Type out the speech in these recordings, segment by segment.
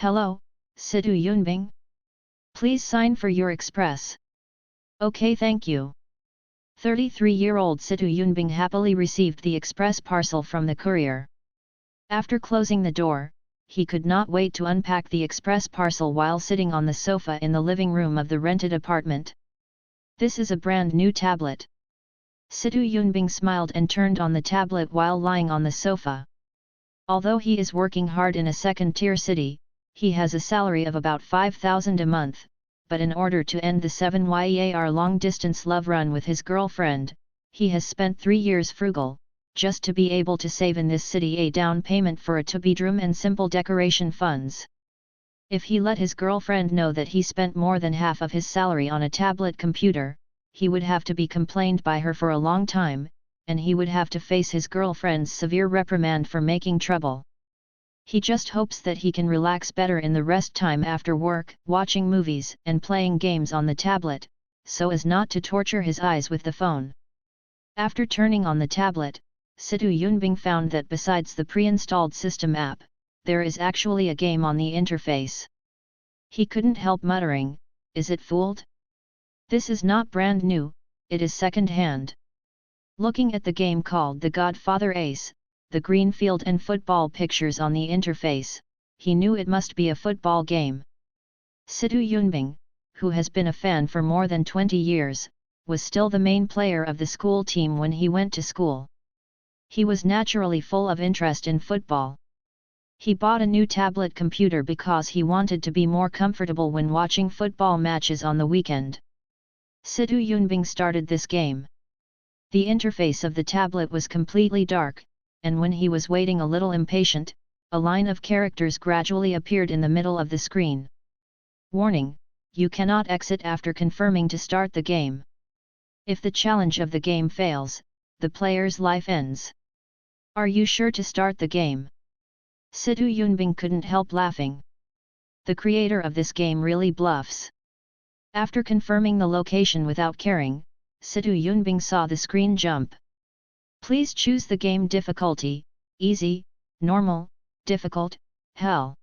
Hello, Sidu Yunbing? Please sign for your express. Okay, thank you. 33-year-old Sidu Yunbing happily received the express parcel from the courier. After closing the door, he could not wait to unpack the express parcel while sitting on the sofa in the living room of the rented apartment. This is a brand new tablet. Sidu Yunbing smiled and turned on the tablet while lying on the sofa. Although he is working hard in a second-tier city, he has a salary of about 5,000 a month, but in order to end the 7-year long-distance love run with his girlfriend, he has spent 3 years frugal, just to be able to save in this city a down payment for a two-bedroom and simple decoration funds. If he let his girlfriend know that he spent more than half of his salary on a tablet computer, he would have to be complained by her for a long time, and he would have to face his girlfriend's severe reprimand for making trouble. He just hopes that he can relax better in the rest time after work, watching movies and playing games on the tablet, so as not to torture his eyes with the phone. After turning on the tablet, Sidu Yunbing found that besides the pre-installed system app, there is actually a game on the interface. He couldn't help muttering, "Is it fooled? This is not brand new, it is second-hand." Looking at the game called The Godfather Ace, the green field and football pictures on the interface, he knew it must be a football game. Sidu Yunbing, who has been a fan for more than 20 years, was still the main player of the school team when he went to school. He was naturally full of interest in football. He bought a new tablet computer because he wanted to be more comfortable when watching football matches on the weekend. Sidu Yunbing started this game. The interface of the tablet was completely dark, and when he was waiting a little impatient, a line of characters gradually appeared in the middle of the screen. Warning: you cannot exit after confirming to start the game. If the challenge of the game fails, the player's life ends. Are you sure to start the game? Sidu Yunbing couldn't help laughing. The creator of this game really bluffs. After confirming the location without caring, Sidu Yunbing saw the screen jump. Please choose the game difficulty: easy, normal, difficult, hell.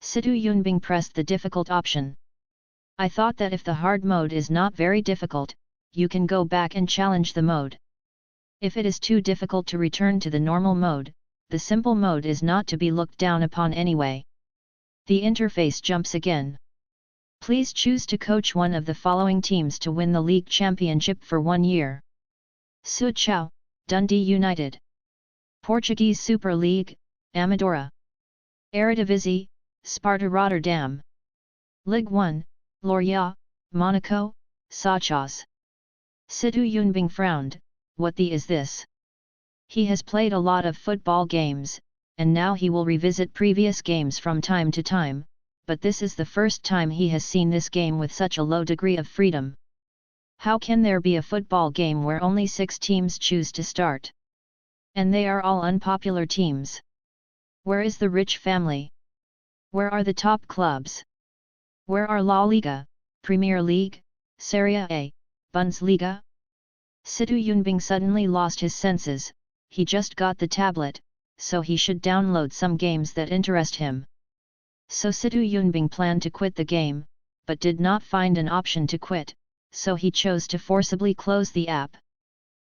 Sidu Yunbing pressed the difficult option. I thought that if the hard mode is not very difficult, you can go back and challenge the mode. If it is too difficult to return to the normal mode, the simple mode is not to be looked down upon anyway. The interface jumps again. Please choose to coach one of the following teams to win the league championship for 1 year. Suchau, Dundee United. Portuguese Super League, Amadora. Eredivisie, Sparta Rotterdam. Ligue 1, Lorient, Monaco, Sochaux. Sidu Yunbing frowned. What the is this? He has played a lot of football games, and now he will revisit previous games from time to time, but this is the first time he has seen this game with such a low degree of freedom. How can there be a football game where only 6 teams choose to start? And they are all unpopular teams. Where is the rich family? Where are the top clubs? Where are La Liga, Premier League, Serie A, Bundesliga? Sidu Yunbing suddenly lost his senses. He just got the tablet, so he should download some games that interest him. So Sidu Yunbing planned to quit the game, but did not find an option to quit, so he chose to forcibly close the app.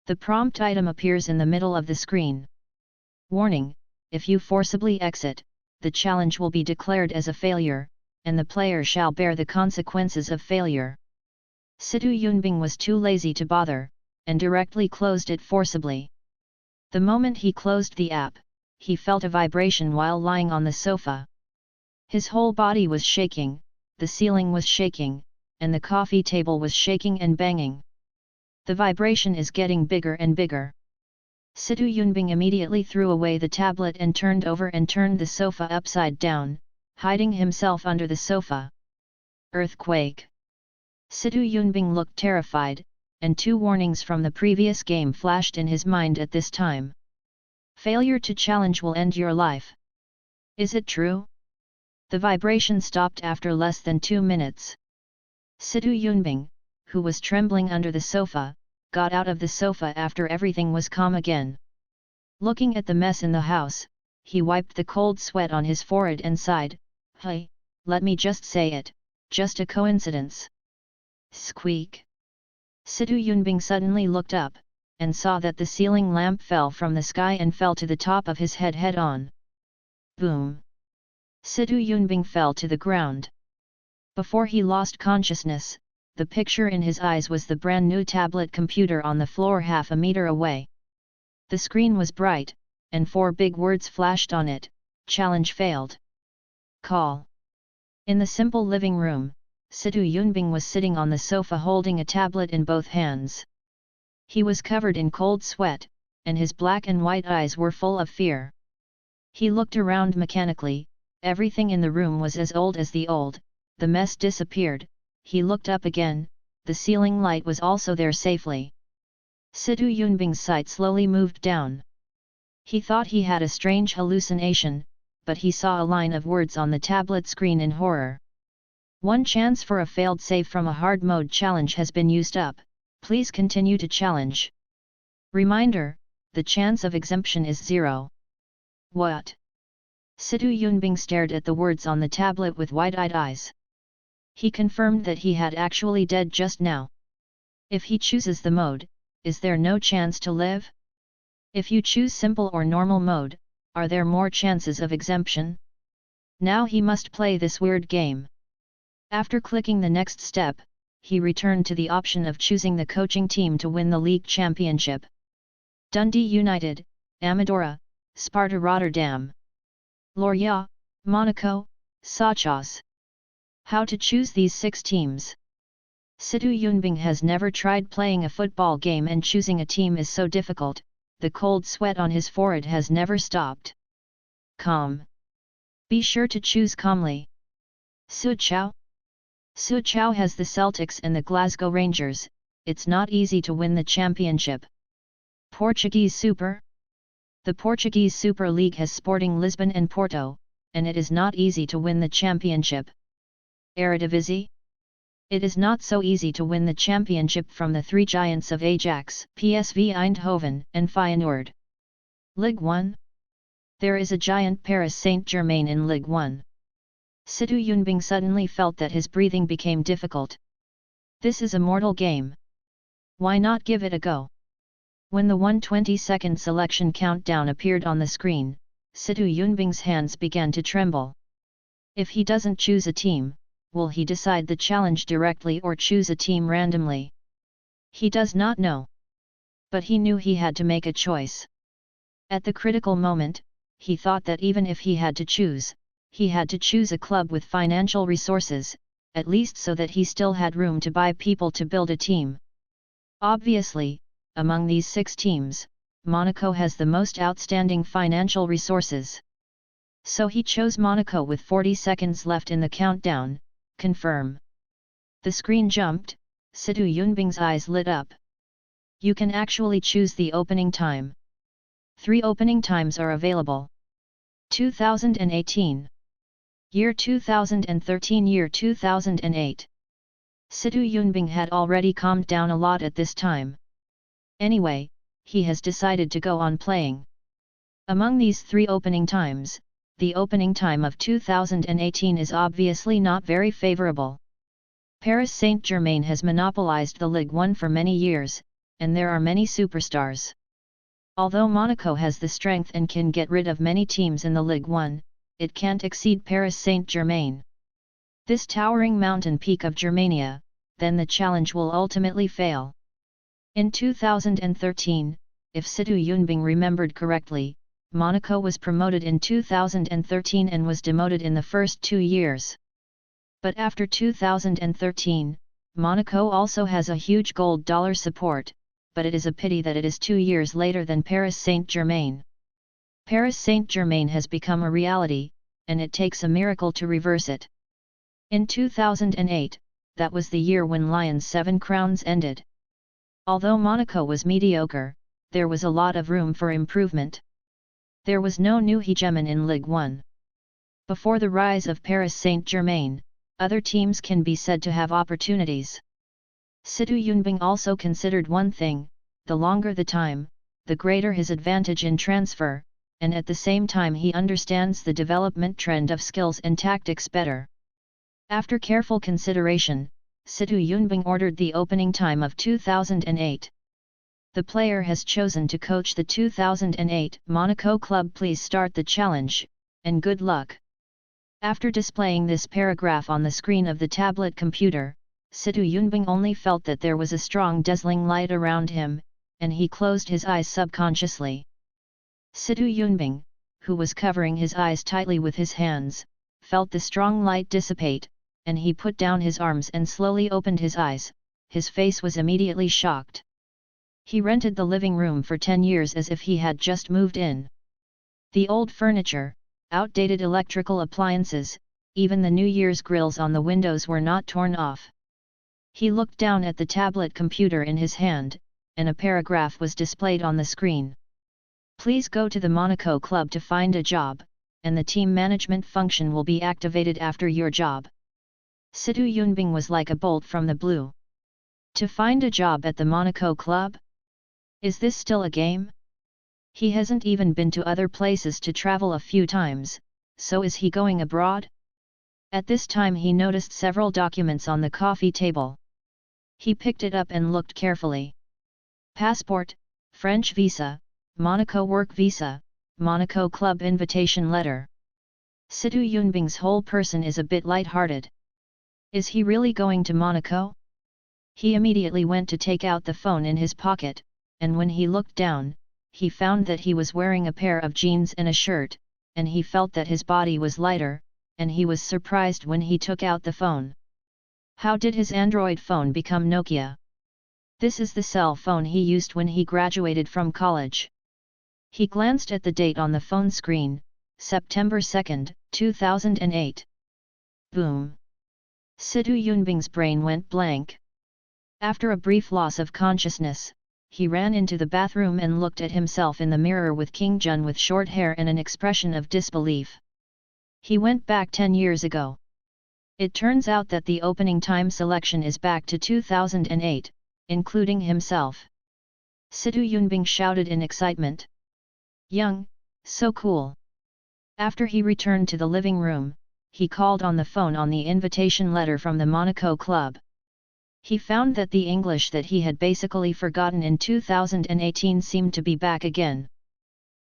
The prompt item appears in the middle of the screen. Warning: if you forcibly exit, the challenge will be declared as a failure, and the player shall bear the consequences of failure. Sidu Yunbing was too lazy to bother, and directly closed it forcibly. The moment he closed the app, he felt a vibration while lying on the sofa. His whole body was shaking, the ceiling was shaking, and the coffee table was shaking and banging. The vibration is getting bigger and bigger. Sidu Yunbing immediately threw away the tablet and turned the sofa upside down, hiding himself under the sofa. Earthquake. Sidu Yunbing looked terrified, and 2 warnings from the previous game flashed in his mind at this time. Failure to challenge will end your life. Is it true? The vibration stopped after less than 2 minutes. Sidu Yunbing, who was trembling under the sofa, got out of the sofa after everything was calm again. Looking at the mess in the house, he wiped the cold sweat on his forehead and sighed, Hey, let me just say it, just a coincidence. Squeak. Situ Yunbing suddenly looked up, and saw that the ceiling lamp fell from the sky and fell to the top of his head head-on. Boom! Situ Yunbing fell to the ground. Before he lost consciousness, the picture in his eyes was the brand new tablet computer on the floor half a meter away. The screen was bright, and 4 big words flashed on it: challenge failed. Call. In the simple living room, Situ Yunbing was sitting on the sofa holding a tablet in both hands. He was covered in cold sweat, and his black and white eyes were full of fear. He looked around mechanically. Everything in the room was as old as the old. The mess disappeared. He looked up again. The ceiling light was also there safely. Situ Yunbing's sight slowly moved down. He thought he had a strange hallucination, but he saw a line of words on the tablet screen in horror. One chance for a failed save from a hard mode challenge has been used up. Please continue to challenge. Reminder: the chance of exemption is 0. What? Situ Yunbing stared at the words on the tablet with wide-eyed eyes. He confirmed that he had actually dead just now. If he chooses the mode, is there no chance to live? If you choose simple or normal mode, are there more chances of exemption? Now he must play this weird game. After clicking the next step, he returned to the option of choosing the coaching team to win the league championship. Dundee United, Amadora, Sparta Rotterdam, Lorient, Monaco, Sochaux. How to choose these 6 teams? Situ Yunbing has never tried playing a football game, and choosing a team is so difficult. The cold sweat on his forehead has never stopped. Calm. Be sure to choose calmly. Sochaux. Sochaux has the Celtics and the Glasgow Rangers. It's not easy to win the championship. Portuguese Super. The Portuguese Super League has Sporting Lisbon and Porto, and it is not easy to win the championship. Eredivisie. It is not so easy to win the championship from the 3 giants of Ajax, PSV Eindhoven, and Feyenoord. Ligue 1. There is a giant Paris Saint-Germain in Ligue 1. Situ Yunbing suddenly felt that his breathing became difficult. This is a mortal game. Why not give it a go? When the 1:20-second selection countdown appeared on the screen, Situ Yunbing's hands began to tremble. If he doesn't choose a team, will he decide the challenge directly or choose a team randomly? He does not know. But he knew he had to make a choice. At the critical moment, he thought that even if he had to choose, he had to choose a club with financial resources, at least so that he still had room to buy people to build a team. Obviously, among these 6 teams, Monaco has the most outstanding financial resources. So he chose Monaco with 40 seconds left in the countdown. Confirm. The screen jumped. Situ Yunbing's eyes lit up. You can actually choose the opening time. 3 opening times are available. 2018. Year 2013, year 2008. Situ Yunbing had already calmed down a lot at this time. Anyway, he has decided to go on playing. Among these 3 opening times, the opening time of 2018 is obviously not very favorable. Paris Saint-Germain has monopolized the Ligue 1 for many years, and there are many superstars. Although Monaco has the strength and can get rid of many teams in the Ligue 1, it can't exceed Paris Saint-Germain. This towering mountain peak of Germania, then the challenge will ultimately fail. In 2013, if Situ Yunbing remembered correctly, Monaco was promoted in 2013 and was demoted in the first 2 years. But after 2013, Monaco also has a huge gold dollar support, but it is a pity that it is 2 years later than Paris Saint-Germain. Paris Saint-Germain has become a reality, and it takes a miracle to reverse it. In 2008, that was the year when Lyon's 7 crowns ended. Although Monaco was mediocre, there was a lot of room for improvement. There was no new hegemon in Ligue 1. Before the rise of Paris Saint-Germain, other teams can be said to have opportunities. Situ Yunbing also considered one thing: the longer the time, the greater his advantage in transfer, and at the same time he understands the development trend of skills and tactics better. After careful consideration, Situ Yunbing ordered the opening time of 2008. The player has chosen to coach the 2008 Monaco club. Please start the challenge, and good luck. After displaying this paragraph on the screen of the tablet computer, Situ Yunbing only felt that there was a strong dazzling light around him, and he closed his eyes subconsciously. Situ Yunbing, who was covering his eyes tightly with his hands, felt the strong light dissipate, and he put down his arms and slowly opened his eyes. His face was immediately shocked. He rented the living room for 10 years as if he had just moved in. The old furniture, outdated electrical appliances, even the New Year's grills on the windows were not torn off. He looked down at the tablet computer in his hand, and a paragraph was displayed on the screen. Please go to the Monaco club to find a job, and the team management function will be activated after your job. Situ Yunbing was like a bolt from the blue. To find a job at the Monaco club? Is this still a game? He hasn't even been to other places to travel a few times, so is he going abroad? At this time he noticed several documents on the coffee table. He picked it up and looked carefully. Passport, French visa, Monaco work visa, Monaco club invitation letter. Situ Yunbing's whole person is a bit light-hearted. Is he really going to Monaco? He immediately went to take out the phone in his pocket, and when he looked down, he found that he was wearing a pair of jeans and a shirt, and he felt that his body was lighter, and he was surprised when he took out the phone. How did his Android phone become Nokia? This is the cell phone he used when he graduated from college. He glanced at the date on the phone screen, September 2, 2008. Boom! Situ Yunbing's brain went blank. After a brief loss of consciousness, he ran into the bathroom and looked at himself in the mirror with King Jun with short hair and an expression of disbelief. He went back 10 years ago. It turns out that the opening time selection is back to 2008, including himself. Situ Yunbing shouted in excitement. Young, so cool. After he returned to the living room, he called on the phone on the invitation letter from the Monaco club. He found that the English that he had basically forgotten in 2018 seemed to be back again.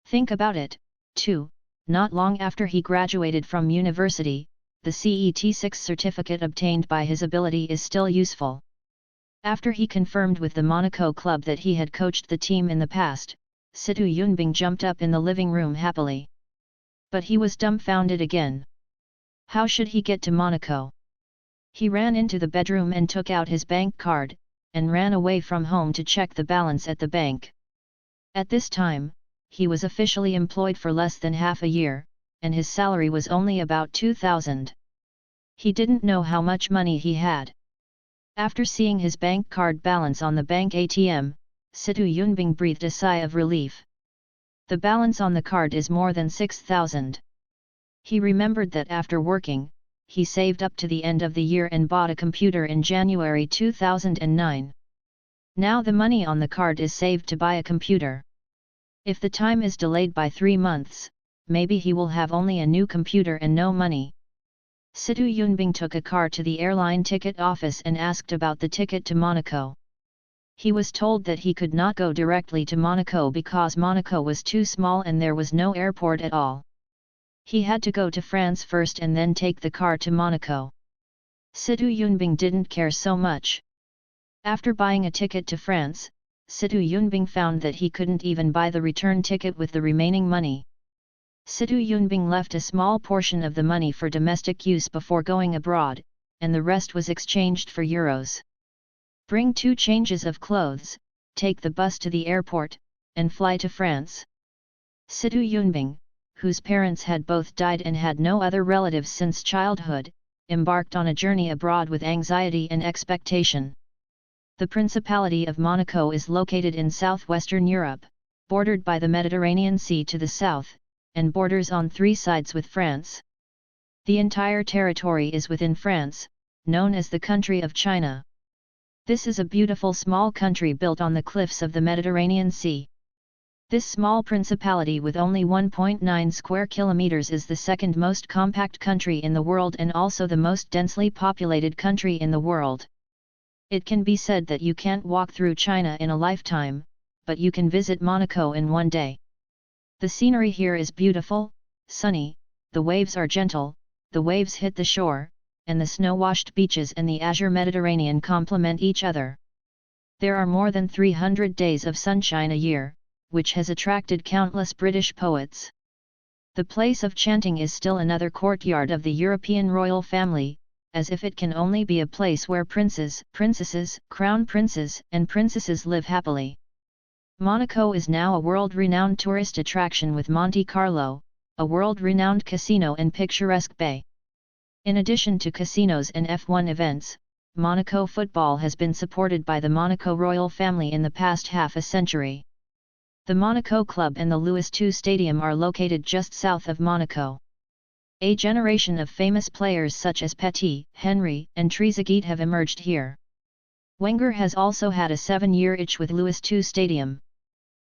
Think about it, too, not long after he graduated from university, the CET6 certificate obtained by his ability is still useful. After he confirmed with the Monaco club that he had coached the team in the past, Situ Yunbing jumped up in the living room happily. But he was dumbfounded again. How should he get to Monaco? He ran into the bedroom and took out his bank card, and ran away from home to check the balance at the bank. At this time, he was officially employed for less than half a year, and his salary was only about 2,000. He didn't know how much money he had. After seeing his bank card balance on the bank ATM, Situ Yunbing breathed a sigh of relief. The balance on the card is more than 6,000. He remembered that after working, he saved up to the end of the year and bought a computer in January 2009. Now the money on the card is saved to buy a computer. If the time is delayed by 3 months, maybe he will have only a new computer and no money. Situ Yunbing took a car to the airline ticket office and asked about the ticket to Monaco. He was told that he could not go directly to Monaco because Monaco was too small and there was no airport at all. He had to go to France first and then take the car to Monaco. Situ Yunbing didn't care so much. After buying a ticket to France, Situ Yunbing found that he couldn't even buy the return ticket with the remaining money. Situ Yunbing left a small portion of the money for domestic use before going abroad, and the rest was exchanged for euros. Bring 2 changes of clothes, take the bus to the airport, and fly to France. Situ Yunbing, whose parents had both died and had no other relatives since childhood, embarked on a journey abroad with anxiety and expectation. The Principality of Monaco is located in southwestern Europe, bordered by the Mediterranean Sea to the south, and borders on 3 sides with France. The entire territory is within France, known as the country of China. This is a beautiful small country built on the cliffs of the Mediterranean Sea. This small principality with only 1.9 square kilometers is the second most compact country in the world and also the most densely populated country in the world. It can be said that you can't walk through China in a lifetime, but you can visit Monaco in one day. The scenery here is beautiful, sunny, the waves are gentle, the waves hit the shore, and the snow-washed beaches and the azure Mediterranean complement each other. There are more than 300 days of sunshine a year, which has attracted countless British poets. The place of chanting is still another courtyard of the European royal family, as if it can only be a place where princes, princesses, crown princes, and princesses live happily. Monaco is now a world-renowned tourist attraction with Monte Carlo, a world-renowned casino and picturesque bay. In addition to casinos and F1 events, Monaco football has been supported by the Monaco royal family in the past half a century. The Monaco Club and the Louis II Stadium are located just south of Monaco. A generation of famous players such as Petit, Henry, and Trezeguet have emerged here. Wenger has also had a 7-year itch with Louis II Stadium.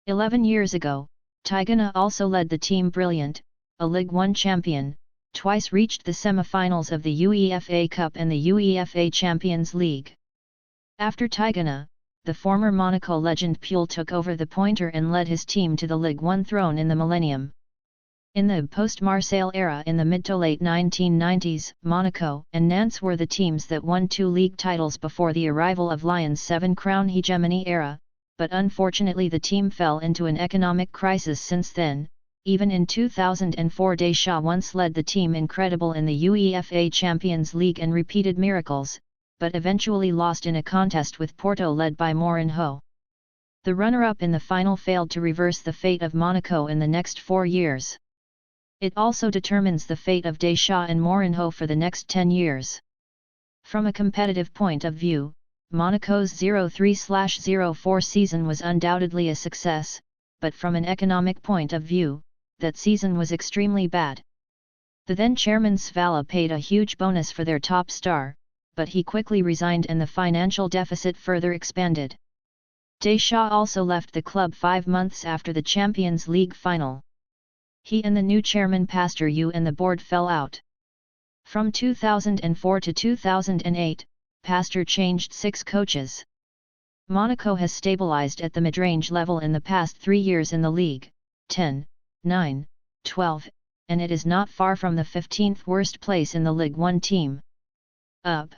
11 years ago, Tigana also led the team Brilliant, a Ligue 1 champion, twice reached the semi-finals of the UEFA Cup and the UEFA Champions League. After Tigana, the former Monaco legend Puel took over the pointer and led his team to the Ligue 1 throne in the millennium. In the post-Marshal era in the mid to late 1990s, Monaco and Nantes were the teams that won 2 league titles before the arrival of Lyon's 7-crown hegemony era, but unfortunately the team fell into an economic crisis since then. Even in 2004 Deschamps once led the team incredible in the UEFA Champions League and repeated miracles, but eventually lost in a contest with Porto led by Mourinho. The runner-up in the final failed to reverse the fate of Monaco in the next 4 years. It also determines the fate of Deschamps and Mourinho for the next 10 years. From a competitive point of view, Monaco's 03/04 season was undoubtedly a success, but from an economic point of view, that season was extremely bad. The then chairman Svala paid a huge bonus for their top star, but he quickly resigned and the financial deficit further expanded. Deschamps also left the club 5 months after the Champions League final. He and the new chairman Pastor Yu and the board fell out. From 2004 to 2008, Pastor changed 6 coaches. Monaco has stabilized at the mid-range level in the past 3 years in the league, 10, 9, 12, and it is not far from the 15th worst place in the Ligue 1 team. Up.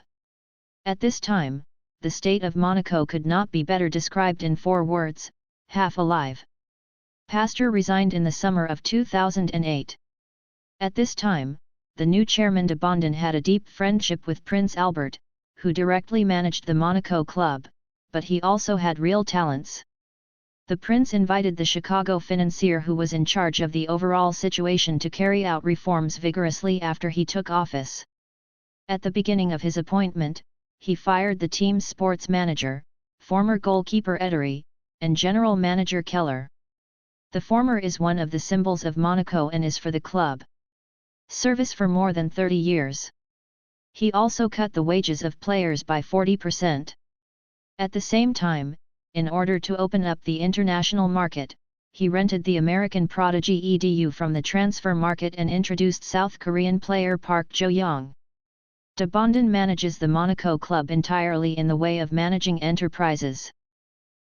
At this time, the state of Monaco could not be better described in 4 words: half alive. Pastor resigned in the summer of 2008. At this time, the new chairman de Bondin had a deep friendship with Prince Albert, who directly managed the Monaco club, but he also had real talents. The prince invited the Chicago financier who was in charge of the overall situation to carry out reforms vigorously after he took office. At the beginning of his appointment, he fired the team's sports manager, former goalkeeper Edery, and general manager Keller. The former is one of the symbols of Monaco and is for the club. Service for more than 30 years. He also cut the wages of players by 40%. At the same time, in order to open up the international market, he rented the American prodigy Edu from the transfer market and introduced South Korean player Park Jo-young. De Bondin manages the Monaco club entirely in the way of managing enterprises.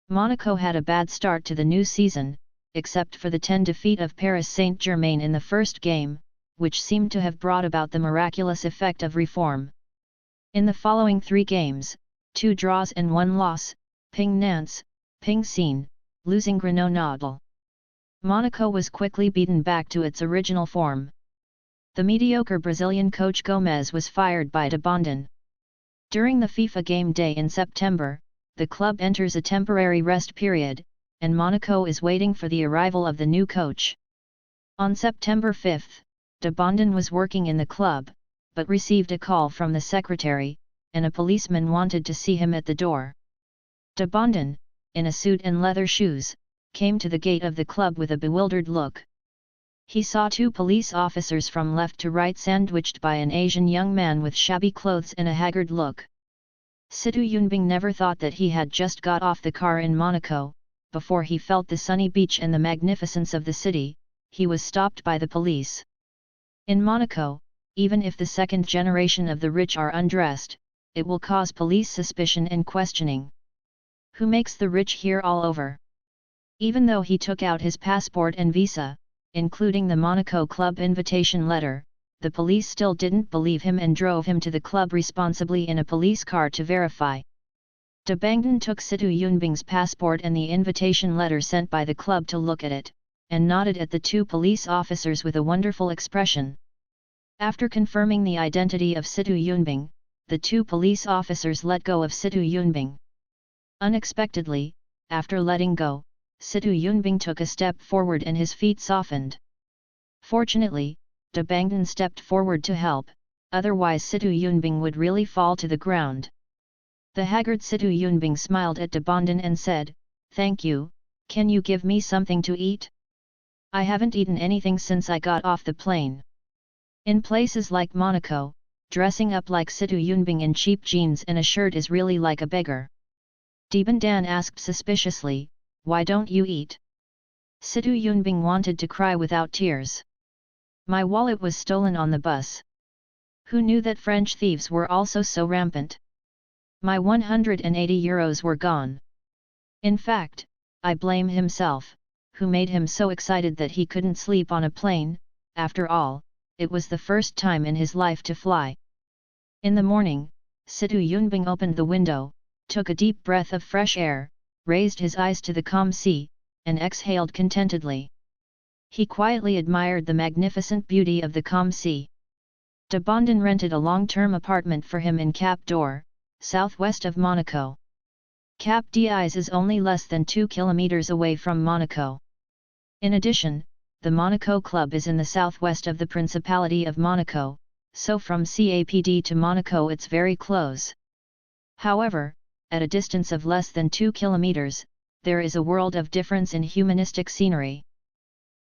Monaco had a bad start to the new season, except for the 10 defeat of Paris Saint-Germain in the first game, which seemed to have brought about the miraculous effect of reform. In the following 3 games, 2 draws and 1 loss, Ping Nantes, Ping Seine, losing Grenoble. Monaco was quickly beaten back to its original form. The mediocre Brazilian coach Gomes was fired by de Bondin. During the FIFA game day in September, the club enters a temporary rest period, and Monaco is waiting for the arrival of the new coach. On September 5, de Bondin was working in the club, but received a call from the secretary, and a policeman wanted to see him at the door. De Bondin, in a suit and leather shoes, came to the gate of the club with a bewildered look. He saw 2 police officers from left to right sandwiched by an Asian young man with shabby clothes and a haggard look. Situ Yunbing never thought that he had just got off the car in Monaco, before he felt the sunny beach and the magnificence of the city, he was stopped by the police. In Monaco, even if the second generation of the rich are undressed, it will cause police suspicion and questioning. Who makes the rich here all over? Even though he took out his passport and visa, including the Monaco club invitation letter, the police still didn't believe him and drove him to the club responsibly in a police car to verify. De Bangden took Situ Yunbing's passport and the invitation letter sent by the club to look at it, and nodded at the two police officers with a wonderful expression. After confirming the identity of Situ Yunbing, the two police officers let go of Situ Yunbing. Unexpectedly, after letting go, Situ Yunbing took a step forward and his feet softened. Fortunately, De Bangden stepped forward to help, otherwise Situ Yunbing would really fall to the ground. The haggard Situ Yunbing smiled at De Bangden and said, "Thank you, can you give me something to eat? I haven't eaten anything since I got off the plane." In places like Monaco, dressing up like Situ Yunbing in cheap jeans and a shirt is really like a beggar. De Bangden asked suspiciously, "Why don't you eat?" Situ Yunbing wanted to cry without tears. "My wallet was stolen on the bus. Who knew that French thieves were also so rampant? My €180 were gone. In fact, I blame himself, who made him so excited that he couldn't sleep on a plane. After all, it was the first time in his life to fly." In the morning, Situ Yunbing opened the window, took a deep breath of fresh air, raised his eyes to the calm sea, and exhaled contentedly. He quietly admired the magnificent beauty of the calm sea. De Bangden rented a long-term apartment for him in Cap d'Or, southwest of Monaco. Cap d'Is is only less than 2 kilometers away from Monaco. In addition, the Monaco Club is in the southwest of the Principality of Monaco, so from CAPD to Monaco it's very close. However, at a distance of less than 2 kilometers, there is a world of difference in humanistic scenery.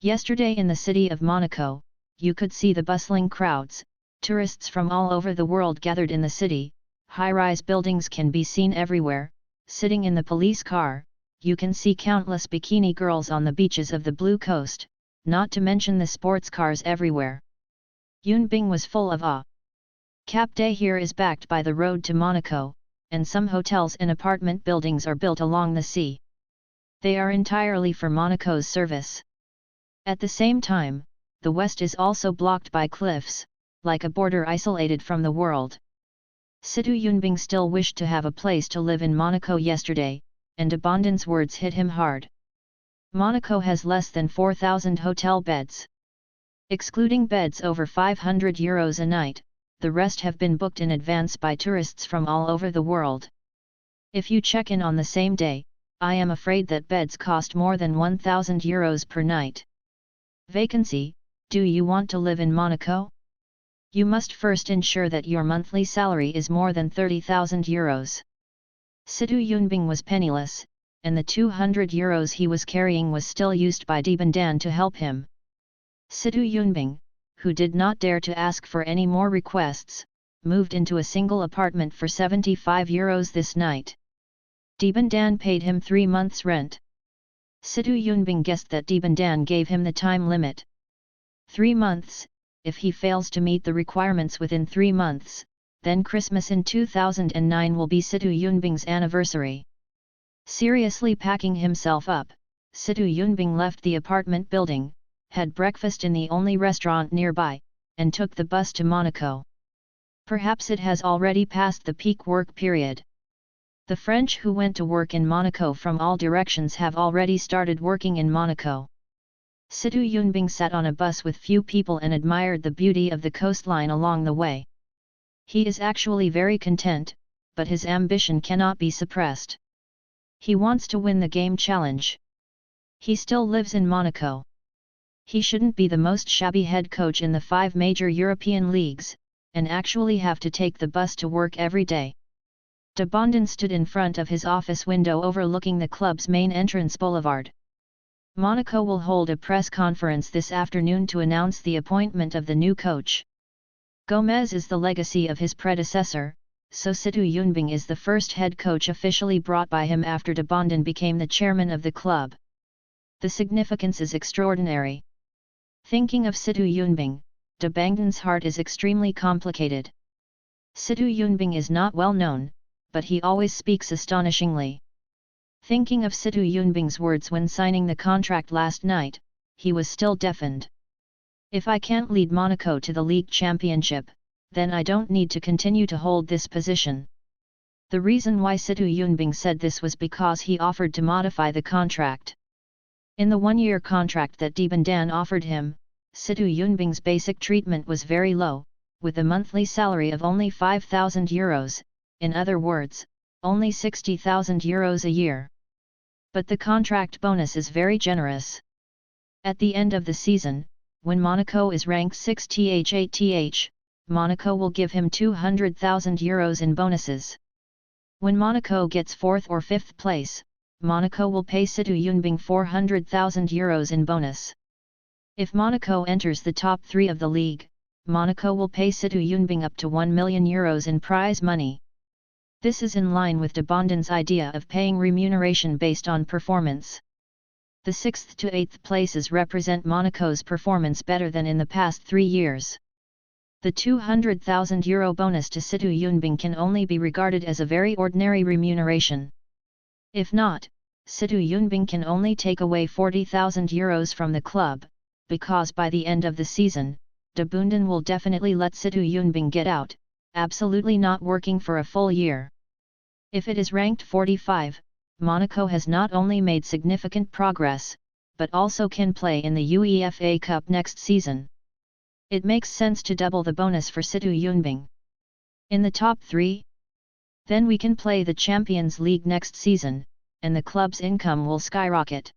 Yesterday in the city of Monaco, you could see the bustling crowds, tourists from all over the world gathered in the city, high-rise buildings can be seen everywhere, sitting in the police car, you can see countless bikini girls on the beaches of the Blue Coast, not to mention the sports cars everywhere. Yunbing was full of awe. Cap d'Or here is backed by the road to Monaco, and some hotels and apartment buildings are built along the sea. They are entirely for Monaco's service. At the same time, the west is also blocked by cliffs, like a border isolated from the world. Situ Yunbing still wished to have a place to live in Monaco yesterday, and De Bangden's words hit him hard. Monaco has less than 4,000 hotel beds. Excluding beds over €500 a night, the rest have been booked in advance by tourists from all over the world. If you check in on the same day, I am afraid that beds cost more than €1,000 per night. Vacancy: do you want to live in Monaco? You must first ensure that your monthly salary is more than €30,000. Situ Yunbing was penniless, and the €200 he was carrying was still used by De Bangden to help him. Situ Yunbing, who did not dare to ask for any more requests, moved into a single apartment for €75 this night. De Bangden paid him 3 months' rent. Situ Yunbing guessed that De Bangden gave him the time limit. 3 months. If he fails to meet the requirements within 3 months, then Christmas in 2009 will be Situ Yunbing's anniversary. Seriously packing himself up, Situ Yunbing left the apartment building, had breakfast in the only restaurant nearby, and took the bus to Monaco. Perhaps it has already passed the peak work period. The French who went to work in Monaco from all directions have already started working in Monaco. Situ Yunbing sat on a bus with few people and admired the beauty of the coastline along the way. He is actually very content, but his ambition cannot be suppressed. He wants to win the game challenge. He still lives in Monaco. He shouldn't be the most shabby head coach in the 5 major European leagues, and actually have to take the bus to work every day. De Bangden stood in front of his office window overlooking the club's main entrance boulevard. Monaco will hold a press conference this afternoon to announce the appointment of the new coach. Gomez is the legacy of his predecessor, so Situ Yunbing is the first head coach officially brought by him after De Bondon became the chairman of the club. The significance is extraordinary. Thinking of Situ Yunbing, De Bangden's heart is extremely complicated. Situ Yunbing is not well known, but he always speaks astonishingly. Thinking of Situ Yunbing's words when signing the contract last night, he was still deafened. If I can't lead Monaco to the league championship, then I don't need to continue to hold this position. The reason why Situ Yunbing said this was because he offered to modify the contract. In the one-year contract that De Bondon offered him, Situ Yunbing's basic treatment was very low, with a monthly salary of only €5,000, in other words, only €60,000 a year. But the contract bonus is very generous. At the end of the season, when Monaco is ranked 6th, Monaco will give him €200,000 in bonuses. When Monaco gets 4th or 5th place, Monaco will pay Situ Yunbing €400,000 in bonus. If Monaco enters the top 3 of the league, Monaco will pay Situ Yunbing up to €1 million in prize money. This is in line with De Bondon's idea of paying remuneration based on performance. The 6th to 8th places represent Monaco's performance better than in the past 3 years. The €200,000 bonus to Situ Yunbing can only be regarded as a very ordinary remuneration. If not, Situ Yunbing can only take away €40,000 from the club, because by the end of the season, De Bondon will definitely let Situ Yunbing get out, absolutely not working for a full year. If it is ranked 45, Monaco has not only made significant progress, but also can play in the UEFA Cup next season. It makes sense to double the bonus for Situ Yunbing. In the top 3? Then we can play the Champions League next season, and the club's income will skyrocket.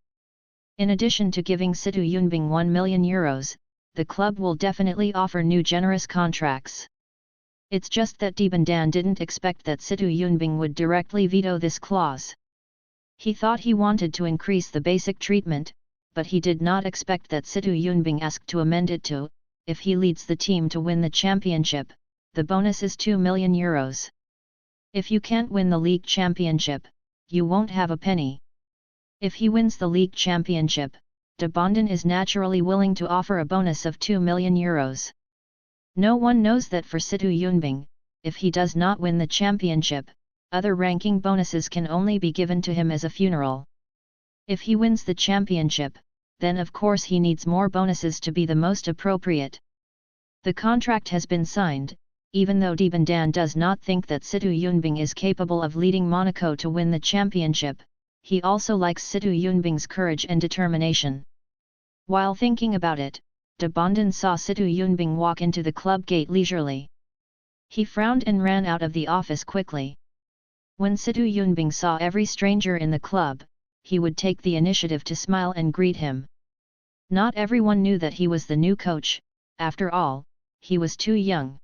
In addition to giving Situ Yunbing €1 million, the club will definitely offer new generous contracts. It's just that De Bondon didn't expect that Situ Yunbing would directly veto this clause. He thought he wanted to increase the basic treatment, but he did not expect that Situ Yunbing asked to amend it to, if he leads the team to win the championship, the bonus is €2 million. If you can't win the league championship, you won't have a penny. If he wins the league championship, De Bondon is naturally willing to offer a bonus of €2 million. No one knows that for Situ Yunbing, if he does not win the championship, other ranking bonuses can only be given to him as a funeral. If he wins the championship, then of course he needs more bonuses to be the most appropriate. The contract has been signed, even though De Bondon does not think that Situ Yunbing is capable of leading Monaco to win the championship. He also likes Situ Yunbing's courage and determination. While thinking about it, De Bondon saw Situ Yunbing walk into the club gate leisurely. He frowned and ran out of the office quickly. When Situ Yunbing saw every stranger in the club, he would take the initiative to smile and greet him. Not everyone knew that he was the new coach, after all, he was too young.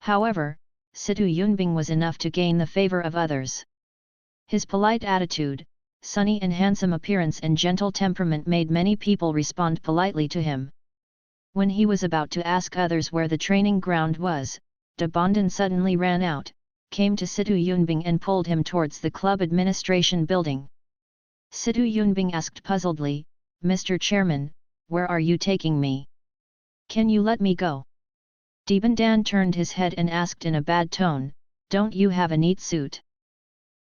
However, Situ Yunbing was enough to gain the favor of others. His polite attitude, sunny and handsome appearance and gentle temperament made many people respond politely to him. When he was about to ask others where the training ground was, De Bondon suddenly ran out, came to Situ Yunbing and pulled him towards the club administration building. Situ Yunbing asked puzzledly, "Mr. Chairman, where are you taking me? Can you let me go?" De Bondon turned his head and asked in a bad tone, "Don't you have a neat suit?"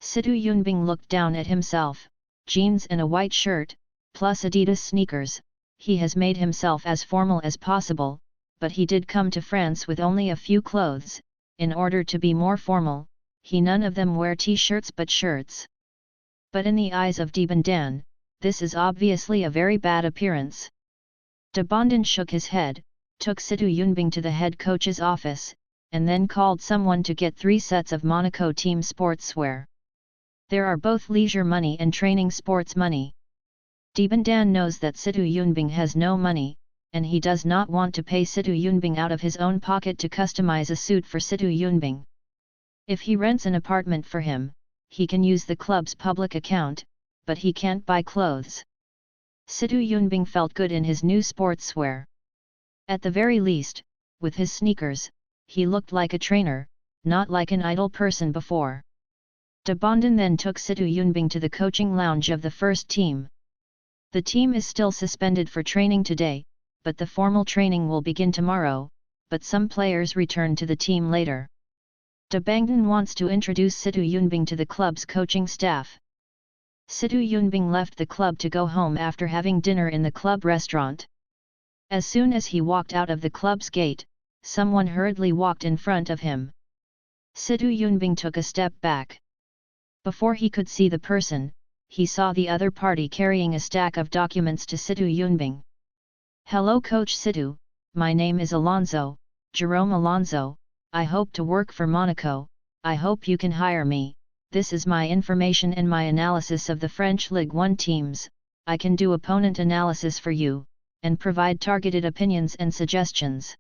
Situ Yunbing looked down at himself, jeans and a white shirt, plus Adidas sneakers. He has made himself as formal as possible, but he did come to France with only a few clothes. In order to be more formal, he none of them wear t-shirts but shirts. But in the eyes of De Bondon, this is obviously a very bad appearance. De Bondon shook his head, took Situ Yunbing to the head coach's office, and then called someone to get 3 sets of Monaco team sportswear. There are both leisure money and training sports money. De Bondon knows that Situ Yunbing has no money, and he does not want to pay Situ Yunbing out of his own pocket to customize a suit for Situ Yunbing. If he rents an apartment for him, he can use the club's public account, but he can't buy clothes. Situ Yunbing felt good in his new sportswear. At the very least, with his sneakers, he looked like a trainer, not like an idle person before. De Bonden then took Situ Yunbing to the coaching lounge of the first team. The team is still suspended for training today, but the formal training will begin tomorrow, but some players return to the team later. De Bonden wants to introduce Situ Yunbing to the club's coaching staff. Situ Yunbing left the club to go home after having dinner in the club restaurant. As soon as he walked out of the club's gate, someone hurriedly walked in front of him. Situ Yunbing took a step back. Before he could see the person, he saw the other party carrying a stack of documents to Situ Yunbing. "Hello Coach Situ, my name is Alonso, Jerome Alonso, I hope to work for Monaco, I hope you can hire me, this is my information and my analysis of the French Ligue 1 teams, I can do opponent analysis for you, and provide targeted opinions and suggestions.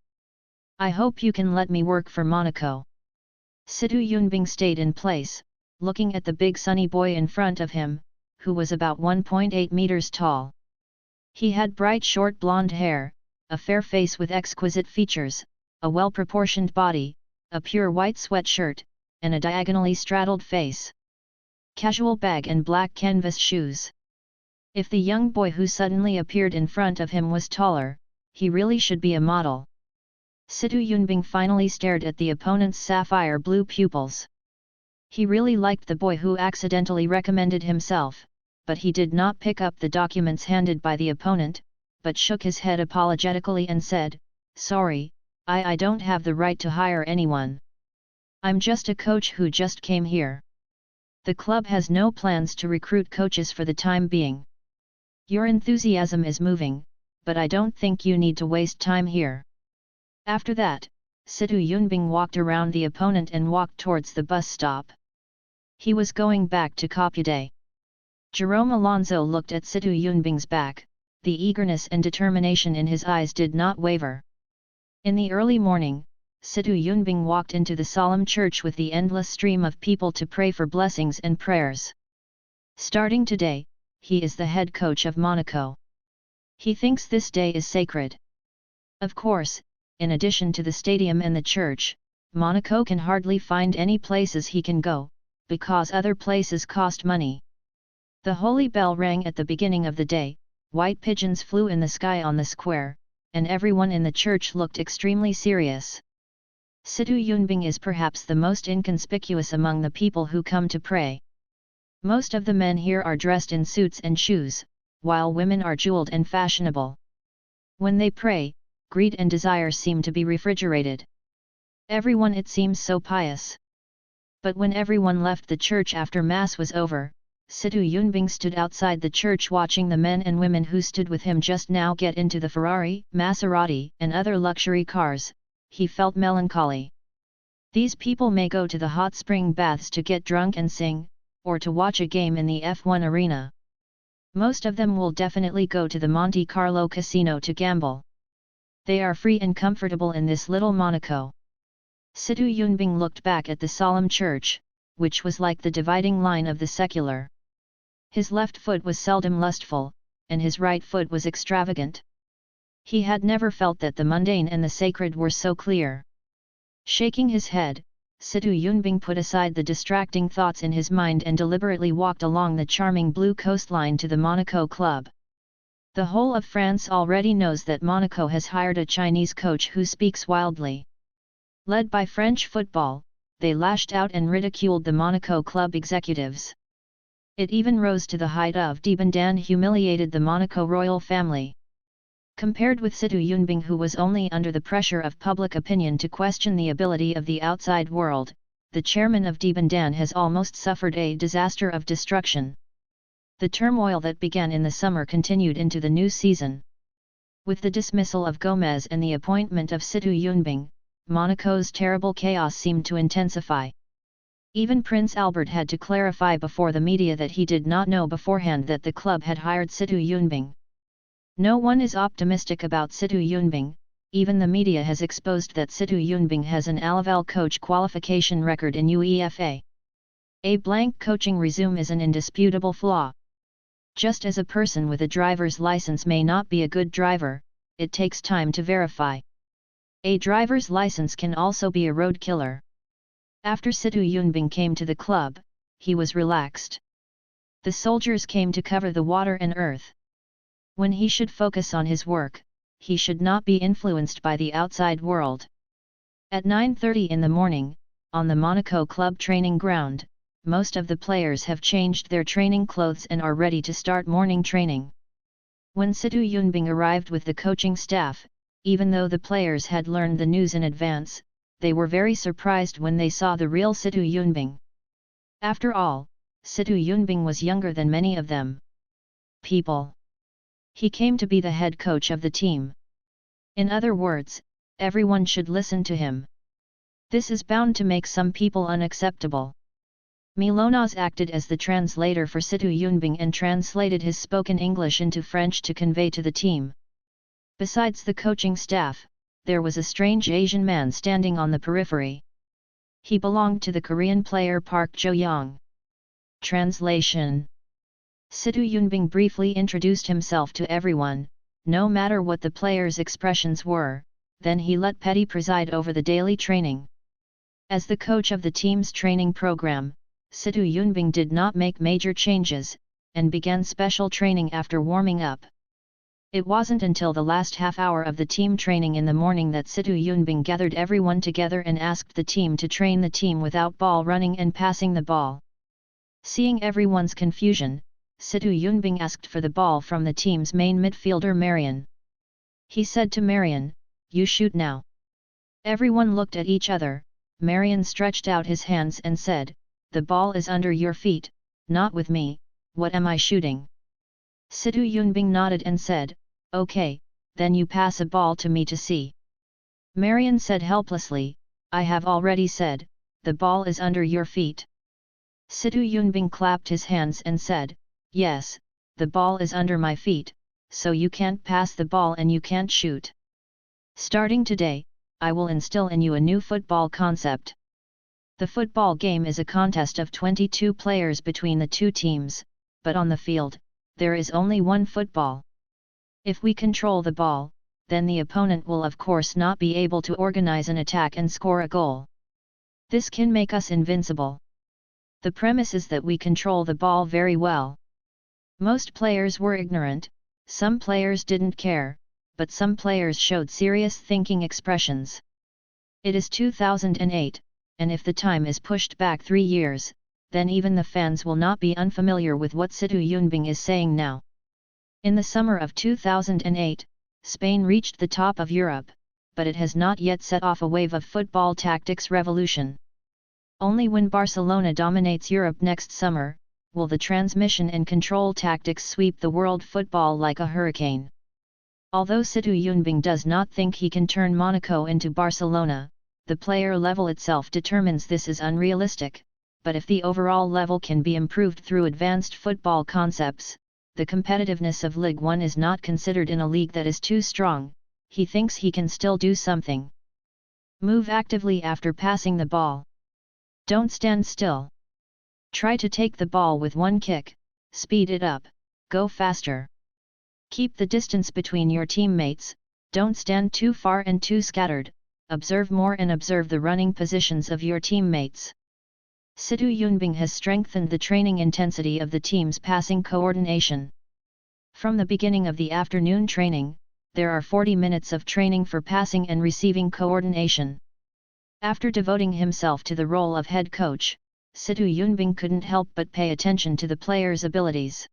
I hope you can let me work for Monaco." Situ Yunbing stayed in place, looking at the big sunny boy in front of him, who was about 1.8 meters tall. He had bright short blonde hair, a fair face with exquisite features, a well-proportioned body, a pure white sweatshirt, and a diagonally straddled face. Casual bag and black canvas shoes. If the young boy who suddenly appeared in front of him was taller, he really should be a model. Situ Yunbing finally stared at the opponent's sapphire blue pupils. He really liked the boy who accidentally recommended himself, but he did not pick up the documents handed by the opponent, but shook his head apologetically and said, "Sorry, I don't have the right to hire anyone. I'm just a coach who just came here. The club has no plans to recruit coaches for the time being. Your enthusiasm is moving, but I don't think you need to waste time here." After that, Situ Yunbing walked around the opponent and walked towards the bus stop. He was going back to Copude. Jerome Alonso looked at Situ Yunbing's back, the eagerness and determination in his eyes did not waver. In the early morning, Situ Yunbing walked into the solemn church with the endless stream of people to pray for blessings and prayers. Starting today, he is the head coach of Monaco. He thinks this day is sacred. Of course, in addition to the stadium and the church, Monaco can hardly find any places he can go, because other places cost money. The holy bell rang at the beginning of the day, white pigeons flew in the sky on the square, and everyone in the church looked extremely serious. Situ Yunbing is perhaps the most inconspicuous among the people who come to pray. Most of the men here are dressed in suits and shoes, while women are jeweled and fashionable. When they pray, greed and desire seem to be refrigerated. Everyone it seems so pious. But when everyone left the church after Mass was over, Situ Yunbing stood outside the church watching the men and women who stood with him just now get into the Ferrari, Maserati, and other luxury cars. He felt melancholy. These people may go to the hot spring baths to get drunk and sing, or to watch a game in the F1 arena. Most of them will definitely go to the Monte Carlo casino to gamble. They are free and comfortable in this little Monaco. Situ Yunbing looked back at the solemn church, which was like the dividing line of the secular. His left foot was seldom lustful, and his right foot was extravagant. He had never felt that the mundane and the sacred were so clear. Shaking his head, Situ Yunbing put aside the distracting thoughts in his mind and deliberately walked along the charming blue coastline to the Monaco club. The whole of France already knows that Monaco has hired a Chinese coach who speaks wildly. Led by French football, they lashed out and ridiculed the Monaco club executives. It even rose to the height of De Bonden humiliated the Monaco royal family. Compared with Situ Yunbing, who was only under the pressure of public opinion to question the ability of the outside world, the chairman of De Bonden has almost suffered a disaster of destruction. The turmoil that began in the summer continued into the new season. With the dismissal of Gomez and the appointment of Situ Yunbing, Monaco's terrible chaos seemed to intensify. Even Prince Albert had to clarify before the media that he did not know beforehand that the club had hired Situ Yunbing. No one is optimistic about Situ Yunbing, even the media has exposed that Situ Yunbing has an A-level coach qualification record in UEFA. A blank coaching resume is an indisputable flaw. Just as a person with a driver's license may not be a good driver, it takes time to verify. A driver's license can also be a road killer. After Situ Yunbing came to the club, he was relaxed. The soldiers came to cover the water and earth. When he should focus on his work, he should not be influenced by the outside world. At 9:30 in the morning, on the Monaco Club training ground, most of the players have changed their training clothes and are ready to start morning training. When Situ Yunbing arrived with the coaching staff, even though the players had learned the news in advance, they were very surprised when they saw the real Situ Yunbing. After all, Situ Yunbing was younger than many of them. People. He came to be the head coach of the team. In other words, everyone should listen to him. This is bound to make some people unacceptable. Milonas acted as the translator for Situ Yunbing and translated his spoken English into French to convey to the team. Besides the coaching staff, there was a strange Asian man standing on the periphery. He belonged to the Korean player Park Jo-young. Translation. Situ Yunbing briefly introduced himself to everyone, no matter what the players' expressions were, then he let Petty preside over the daily training. As the coach of the team's training program, Situ Yunbing did not make major changes, and began special training after warming up. It wasn't until the last half hour of the team training in the morning that Situ Yunbing gathered everyone together and asked the team to train the team without ball running and passing the ball. Seeing everyone's confusion, Situ Yunbing asked for the ball from the team's main midfielder Marion. He said to Marion, "You shoot now." Everyone looked at each other. Marion stretched out his hands and said, "The ball is under your feet, not with me, what am I shooting?" Situ Yunbing nodded and said, "Okay, then you pass a ball to me to see." Marion said helplessly, "I have already said, the ball is under your feet." Situ Yunbing clapped his hands and said, "Yes, the ball is under my feet, so you can't pass the ball and you can't shoot. Starting today, I will instill in you a new football concept. The football game is a contest of 22 players between the two teams, but on the field, there is only one football. If we control the ball, then the opponent will of course not be able to organize an attack and score a goal. This can make us invincible. The premise is that we control the ball very well." Most players were ignorant, some players didn't care, but some players showed serious thinking expressions. It is 2008, and if the time is pushed back 3 years, then even the fans will not be unfamiliar with what Situ Yunbing is saying now. In the summer of 2008, Spain reached the top of Europe, but it has not yet set off a wave of football tactics revolution. Only when Barcelona dominates Europe next summer, will the transmission and control tactics sweep the world football like a hurricane. Although Situ Yunbing does not think he can turn Monaco into Barcelona, the player level itself determines this is unrealistic, but if the overall level can be improved through advanced football concepts, the competitiveness of Ligue 1 is not considered in a league that is too strong, he thinks he can still do something. Move actively after passing the ball. Don't stand still. Try to take the ball with one kick, speed it up, go faster. Keep the distance between your teammates, don't stand too far and too scattered, observe more and observe the running positions of your teammates. Situ Yunbing has strengthened the training intensity of the team's passing coordination. From the beginning of the afternoon training, there are 40 minutes of training for passing and receiving coordination. After devoting himself to the role of head coach, Situ Yunbing couldn't help but pay attention to the players' abilities.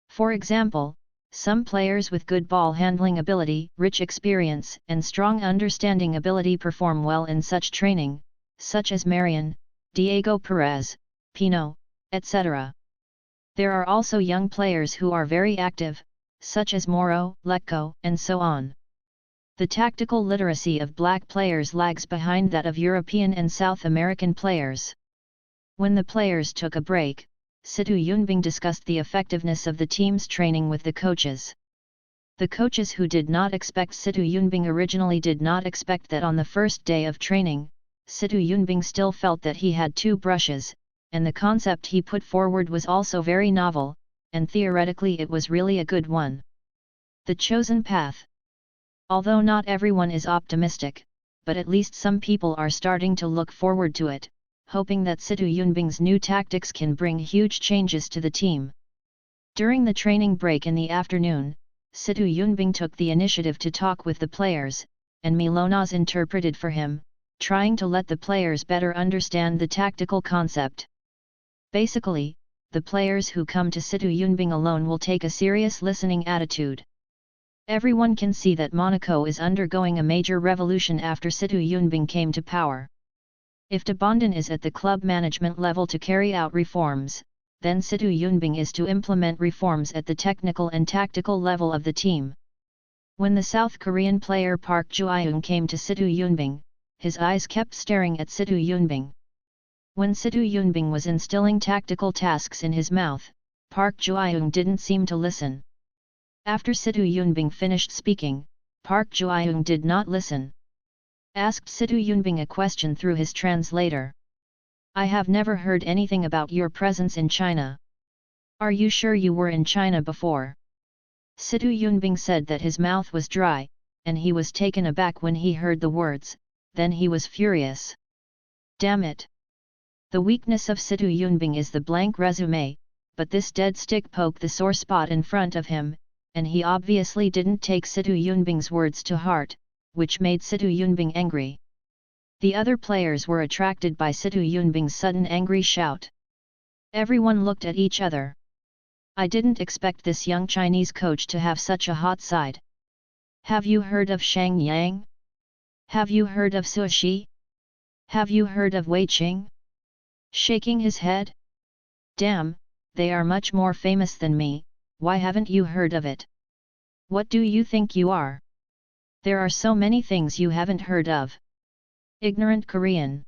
For example, some players with good ball handling ability, rich experience, and strong understanding ability perform well in such training, such as Marion, Diego Perez, Pino, etc. There are also young players who are very active, such as Moro, Lecco, and so on. The tactical literacy of black players lags behind that of European and South American players. When the players took a break, Situ Yunbing discussed the effectiveness of the team's training with the coaches. The coaches who did not expect Situ Yunbing originally did not expect that on the first day of training, Situ Yunbing still felt that he had 2 brushes, and the concept he put forward was also very novel, and theoretically it was really a good one. The chosen path. Although not everyone is optimistic, but at least some people are starting to look forward to it, hoping that Situ Yunbing's new tactics can bring huge changes to the team. During the training break in the afternoon, Situ Yunbing took the initiative to talk with the players, and Milonas interpreted for him, trying to let the players better understand the tactical concept. Basically, the players who come to Situ Yunbing alone will take a serious listening attitude. Everyone can see that Monaco is undergoing a major revolution after Situ Yunbing came to power. If de Bondon is at the club management level to carry out reforms, then Situ Yunbing is to implement reforms at the technical and tactical level of the team. When the South Korean player Park Ju-eung came to Situ Yunbing, his eyes kept staring at Situ Yunbing. When Situ Yunbing was instilling tactical tasks in his mouth, Park Ju-eung didn't seem to listen. After Situ Yunbing finished speaking, Park Ju-eung did not listen. Asked Situ Yunbing a question through his translator. I have never heard anything about your presence in China. Are you sure you were in China before? Situ Yunbing said that his mouth was dry, and he was taken aback when he heard the words, then he was furious. Damn it! The weakness of Situ Yunbing is the blank resume, but this dead stick poked the sore spot in front of him, and he obviously didn't take Situ Yunbing's words to heart, which made Situ Yunbing angry. The other players were attracted by Situ Yunbing's sudden angry shout. Everyone looked at each other. I didn't expect this young Chinese coach to have such a hot side. Have you heard of Shang Yang? Have you heard of Su Shi? Have you heard of Wei Qing? Shaking his head. Damn, they are much more famous than me, why haven't you heard of it? What do you think you are? There are so many things you haven't heard of. Ignorant Korean.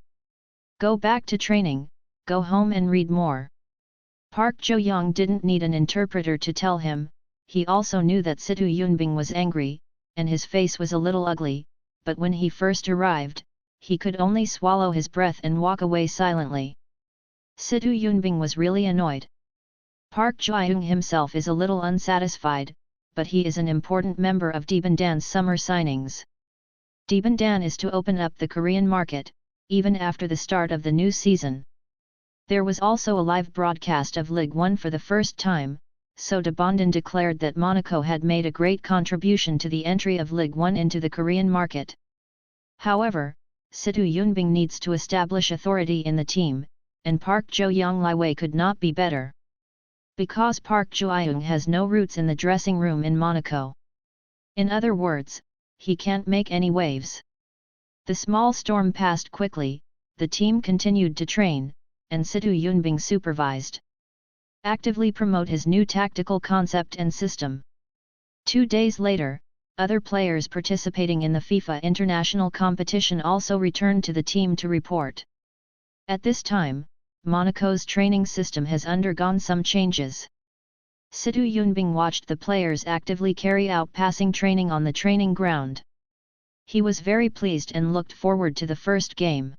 Go back to training, go home and read more. Park Jo-young didn't need an interpreter to tell him, he also knew that Situ Yunbing was angry, and his face was a little ugly, but when he first arrived, he could only swallow his breath and walk away silently. Situ Yunbing was really annoyed. Park Jo-young himself is a little unsatisfied, but he is an important member of de Bondan's summer signings. De Bondan is to open up the Korean market, even after the start of the new season. There was also a live broadcast of Ligue 1 for the first time, so de Bondon declared that Monaco had made a great contribution to the entry of Ligue 1 into the Korean market. However, Situ Yunbing needs to establish authority in the team, and Park Jo-young Liwei could not be better. Because Park Jo-young has no roots in the dressing room in Monaco. In other words, he can't make any waves. The small storm passed quickly, the team continued to train, and Situ Yunbing supervised. Actively promote his new tactical concept and system. 2 days later, other players participating in the FIFA international competition also returned to the team to report. At this time, Monaco's training system has undergone some changes. Situ Yunbing watched the players actively carry out passing training on the training ground. He was very pleased and looked forward to the first game.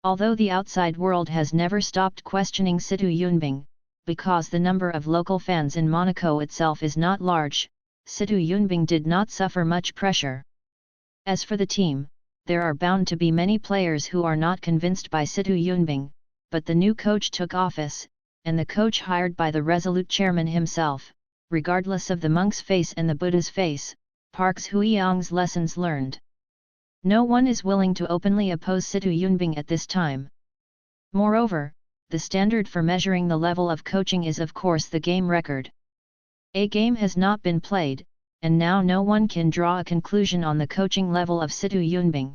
Although the outside world has never stopped questioning Situ Yunbing, because the number of local fans in Monaco itself is not large, Situ Yunbing did not suffer much pressure. As for the team, there are bound to be many players who are not convinced by Situ Yunbing, but the new coach took office, and the coach hired by the resolute chairman himself, regardless of the monk's face and the Buddha's face, Park Ju-young's lessons learned. No one is willing to openly oppose Situ Yunbing at this time. Moreover, the standard for measuring the level of coaching is of course the game record. A game has not been played, and now no one can draw a conclusion on the coaching level of Situ Yunbing.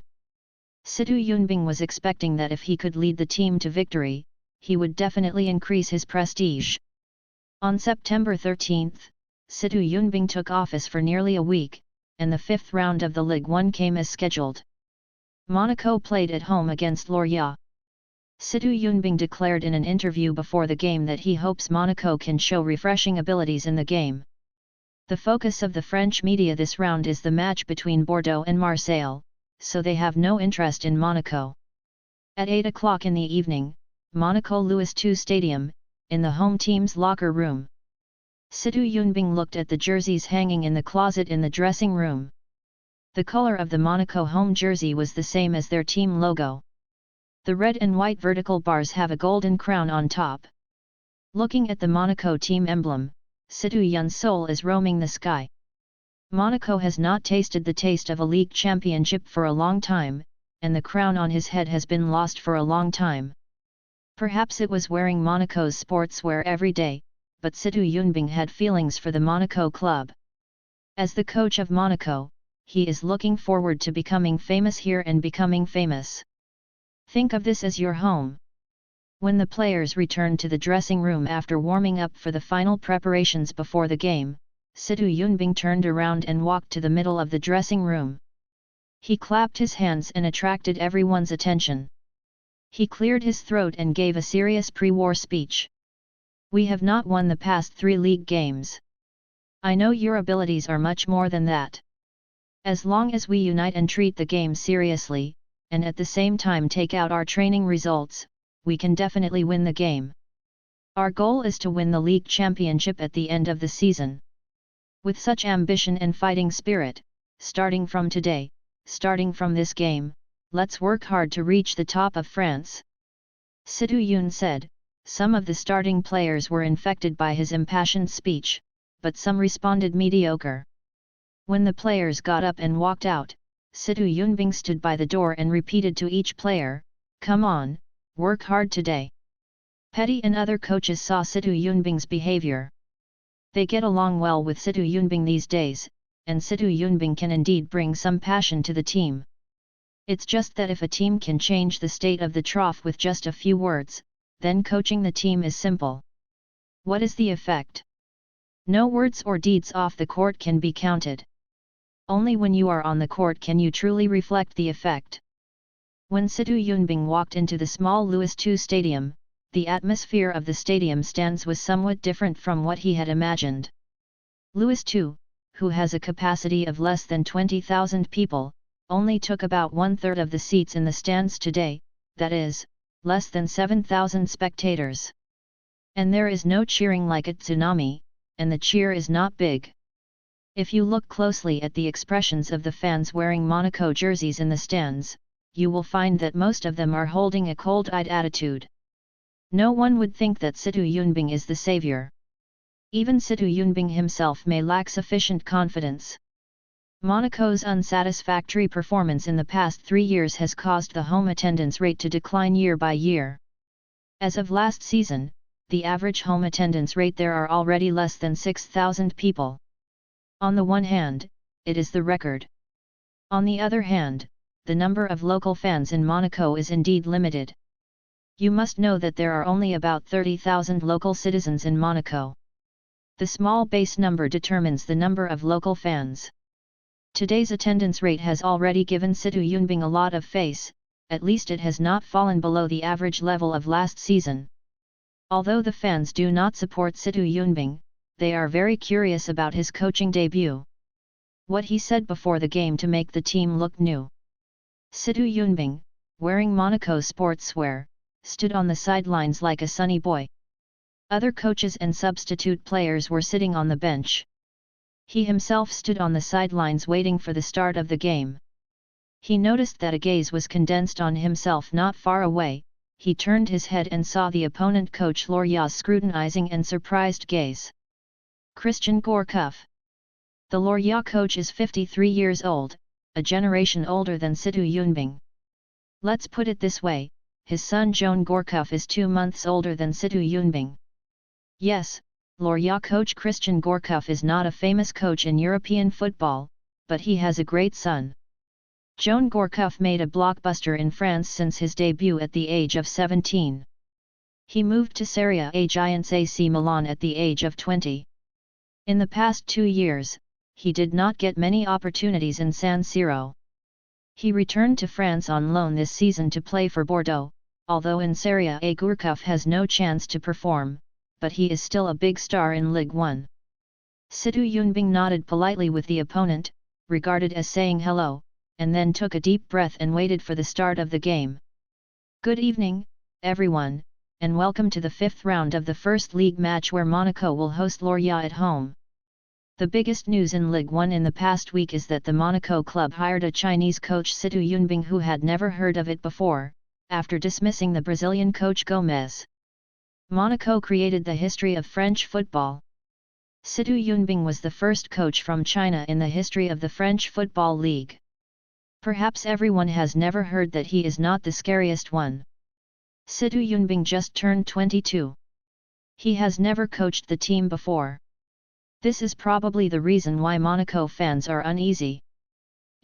Situ Yunbing was expecting that if he could lead the team to victory, he would definitely increase his prestige. On September 13, Situ Yunbing took office for nearly a week, and the fifth round of the Ligue 1 came as scheduled. Monaco played at home against Lorient. Situ Yunbing declared in an interview before the game that he hopes Monaco can show refreshing abilities in the game. The focus of the French media this round is the match between Bordeaux and Marseille, so they have no interest in Monaco. At 8 o'clock in the evening, Monaco Louis II Stadium, in the home team's locker room. Situ Yunbing looked at the jerseys hanging in the closet in the dressing room. The color of the Monaco home jersey was the same as their team logo. The red and white vertical bars have a golden crown on top. Looking at the Monaco team emblem, Situ Yun's soul is roaming the sky. Monaco has not tasted the taste of a league championship for a long time, and the crown on his head has been lost for a long time. Perhaps it was wearing Monaco's sportswear every day, but Situ Yunbing had feelings for the Monaco club. As the coach of Monaco, he is looking forward to becoming famous here and becoming famous. Think of this as your home. When the players returned to the dressing room after warming up for the final preparations before the game, Situ Yunbing turned around and walked to the middle of the dressing room. He clapped his hands and attracted everyone's attention. He cleared his throat and gave a serious pre-war speech. We have not won the past 3 league games. I know your abilities are much more than that. As long as we unite and treat the game seriously, and at the same time take out our training results, we can definitely win the game. Our goal is to win the league championship at the end of the season. With such ambition and fighting spirit, starting from today, starting from this game, let's work hard to reach the top of France. Situ Yun said. Some of the starting players were infected by his impassioned speech, but some responded mediocre. When the players got up and walked out, Situ Yunbing stood by the door and repeated to each player, "Come on, work hard today." Petty and other coaches saw Situ Yunbing's behavior. They get along well with Situ Yunbing these days, and Situ Yunbing can indeed bring some passion to the team. It's just that if a team can change the state of the trough with just a few words, then coaching the team is simple. What is the effect? No words or deeds off the court can be counted. Only when you are on the court can you truly reflect the effect. When Situ Yunbing walked into the small Louis II stadium, the atmosphere of the stadium stands was somewhat different from what he had imagined. Louis II, who has a capacity of less than 20,000 people, only took about 1/3 of the seats in the stands today, that is, less than 7,000 spectators. And there is no cheering like at Tsunami, and the cheer is not big. If you look closely at the expressions of the fans wearing Monaco jerseys in the stands, you will find that most of them are holding a cold-eyed attitude. No one would think that Situ Yunbing is the savior. Even Situ Yunbing himself may lack sufficient confidence. Monaco's unsatisfactory performance in the past 3 years has caused the home attendance rate to decline year by year. As of last season, the average home attendance rate there are already less than 6,000 people. On the one hand, it is the record. On the other hand, the number of local fans in Monaco is indeed limited. You must know that there are only about 30,000 local citizens in Monaco. The small base number determines the number of local fans. Today's attendance rate has already given Situ Yunbing a lot of face, at least it has not fallen below the average level of last season. Although the fans do not support Situ Yunbing, they are very curious about his coaching debut. What he said before the game to make the team look new. Situ Yunbing, wearing Monaco sportswear, stood on the sidelines like a sunny boy. Other coaches and substitute players were sitting on the bench. He himself stood on the sidelines waiting for the start of the game. He noticed that a gaze was condensed on himself not far away. He turned his head and saw the opponent coach Loria's scrutinizing and surprised gaze. Christian Gourcuff. The Loria coach is 53 years old, a generation older than Situ Yunbing. Let's put it this way, his son Joan Gourcuff is 2 months older than Situ Yunbing. Yes, Loria coach Christian Gourcuff is not a famous coach in European football, but he has a great son. Joan Gourcuff made a blockbuster in France since his debut at the age of 17. He moved to Serie A giants AC Milan at the age of 20. In the past 2 years, he did not get many opportunities in San Siro. He returned to France on loan this season to play for Bordeaux, although in Serie A Gourcuff has no chance to perform, but he is still a big star in Ligue 1. Situ Yunbing nodded politely with the opponent, regarded as saying hello, and then took a deep breath and waited for the start of the game. Good evening, everyone, and welcome to the 5th round of the first league match where Monaco will host Loria at home. The biggest news in Ligue 1 in the past week is that the Monaco club hired a Chinese coach Situ Yunbing who had never heard of it before, after dismissing the Brazilian coach Gomes. Monaco created the history of French football. Situ Yunbing was the first coach from China in the history of the French Football League. Perhaps everyone has never heard that he is not the scariest one. Situ Yunbing just turned 22. He has never coached the team before. This is probably the reason why Monaco fans are uneasy.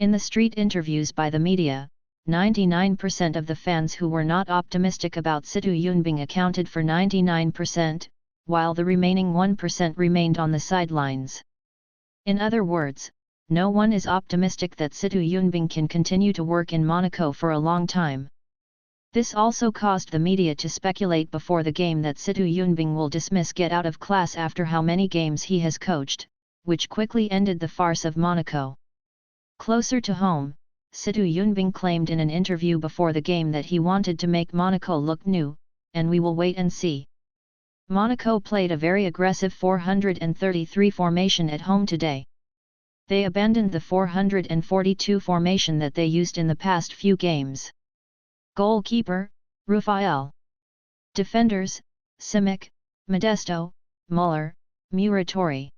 In the street interviews by the media, 99% of the fans who were not optimistic about Situ Yunbing accounted for 99%, while the remaining 1% remained on the sidelines. In other words, no one is optimistic that Situ Yunbing can continue to work in Monaco for a long time. This also caused the media to speculate before the game that Situ Yunbing will dismiss get out of class after how many games he has coached, which quickly ended the farce of Monaco. Closer to home, Situ Yunbing claimed in an interview before the game that he wanted to make Monaco look new, and we will wait and see. Monaco played a very aggressive 433 formation at home today. They abandoned the 442 formation that they used in the past few games. Goalkeeper, Rafael. Defenders, Simic, Modesto, Muller, Muratori.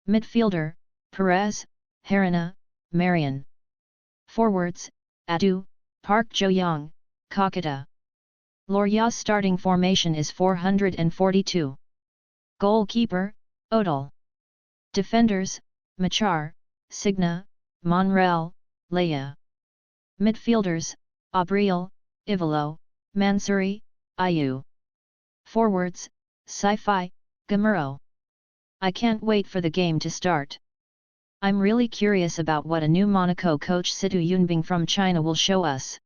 Midfielder, Perez, Herrera, Marion. Forwards, Adu, Park Jo-young, Kakata. Loria's starting formation is 442. Goalkeeper, Odell. Defenders, Machar, Signa, Monreal, Leia. Midfielders, Abril, Ivalo, Mansouri, Ayu. Forwards, Sci-Fi, Gamero. I can't wait for the game to start. I'm really curious about what a new Monaco coach Situ Yunbing from China will show us.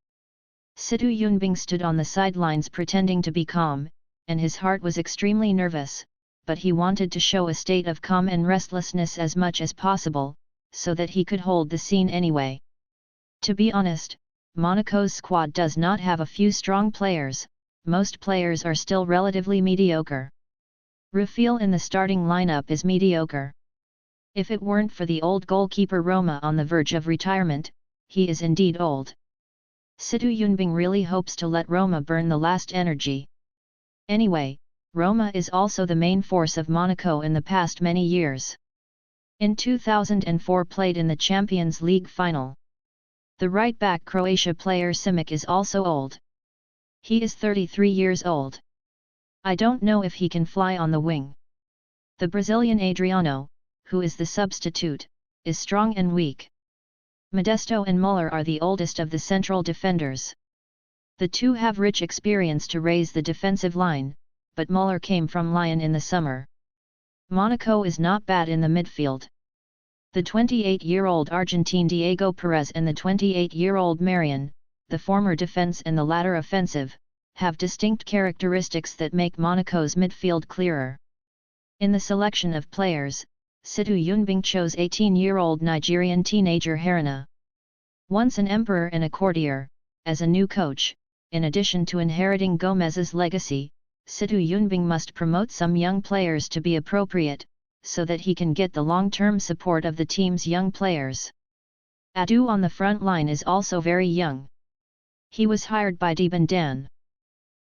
Situ Yunbing stood on the sidelines pretending to be calm, and his heart was extremely nervous, but he wanted to show a state of calm and restlessness as much as possible, so that he could hold the scene anyway. To be honest, Monaco's squad does not have a few strong players, most players are still relatively mediocre. Rafael in the starting lineup is mediocre. If it weren't for the old goalkeeper Roma on the verge of retirement, he is indeed old. Situ Yunbing really hopes to let Roma burn the last energy. Anyway, Roma is also the main force of Monaco in the past many years. In 2004 played in the Champions League final. The right-back Croatia player Simic is also old. He is 33 years old. I don't know if he can fly on the wing. The Brazilian Adriano, who is the substitute, is strong and weak. Modesto and Muller are the oldest of the central defenders. The two have rich experience to raise the defensive line, but Muller came from Lyon in the summer. Monaco is not bad in the midfield. The 28-year-old Argentine Diego Perez and the 28-year-old Marion, the former defense and the latter offensive, have distinct characteristics that make Monaco's midfield clearer. In the selection of players, Situ Yunbing chose 18-year-old Nigerian teenager Herrera. Once an emperor and a courtier, as a new coach, in addition to inheriting Gomez's legacy, Situ Yunbing must promote some young players to be appropriate, so that he can get the long-term support of the team's young players. Adu on the front line is also very young. He was hired by Deben Dan.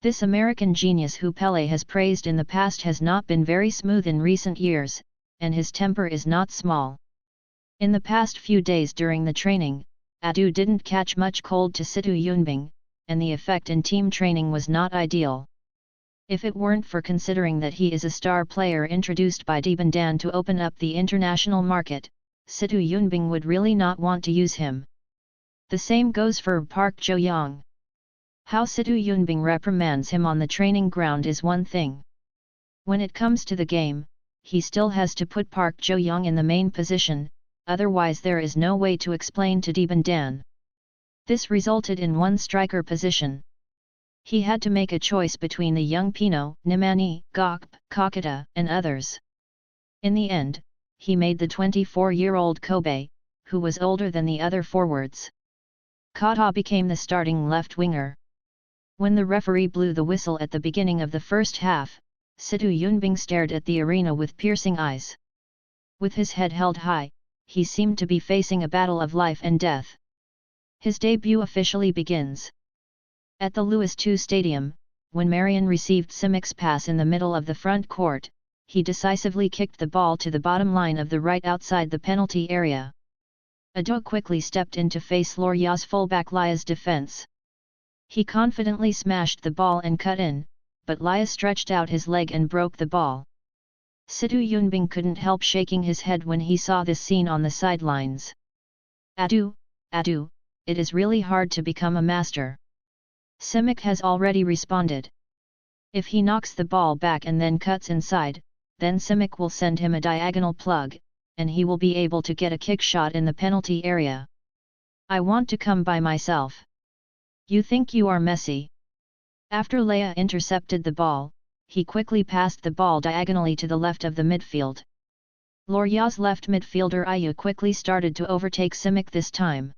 This American genius who Pelé has praised in the past has not been very smooth in recent years, and his temper is not small. In the past few days during the training, Adu didn't catch much cold to Situ Yunbing, and the effect in team training was not ideal. If it weren't for considering that he is a star player introduced by Deben Dan to open up the international market, Situ Yunbing would really not want to use him. The same goes for Park Jo-young. How Situ Yunbing reprimands him on the training ground is one thing. When it comes to the game, he still has to put Park Jo-young in the main position, otherwise there is no way to explain to Deben Dan. This resulted in one striker position. He had to make a choice between the young Pino, Nimani, Gokp, Kakata, and others. In the end, he made the 24-year-old Kobe, who was older than the other forwards. Kata became the starting left winger. When the referee blew the whistle at the beginning of the first half, Situ Yunbing stared at the arena with piercing eyes. With his head held high, he seemed to be facing a battle of life and death. His debut officially begins. At the Louis II Stadium, when Marion received Simic's pass in the middle of the front court, he decisively kicked the ball to the bottom line of the right outside the penalty area. Ado quickly stepped in to face Loria's fullback Lia's defense. He confidently smashed the ball and cut in, but Lia stretched out his leg and broke the ball. Situ Yunbing couldn't help shaking his head when he saw this scene on the sidelines. Adu, it is really hard to become a master. Simic has already responded. If he knocks the ball back and then cuts inside, then Simic will send him a diagonal plug, and he will be able to get a kick shot in the penalty area. I want to come by myself. You think you are Messi? After Leia intercepted the ball, he quickly passed the ball diagonally to the left of the midfield. Loria's left midfielder Ayu quickly started to overtake Simic this time.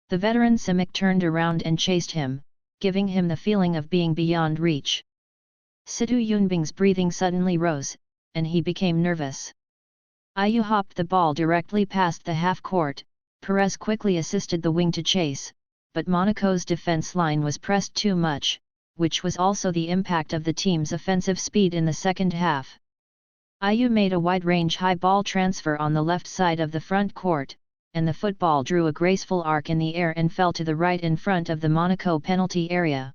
The veteran Simic turned around and chased him, giving him the feeling of being beyond reach. Situ Yunbing's breathing suddenly rose, and he became nervous. Ayu hopped the ball directly past the half-court. Perez quickly assisted the wing to chase, but Monaco's defense line was pressed too much, which was also the impact of the team's offensive speed in the second half. Ayu made a wide-range high ball transfer on the left side of the front court, and the football drew a graceful arc in the air and fell to the right in front of the Monaco penalty area.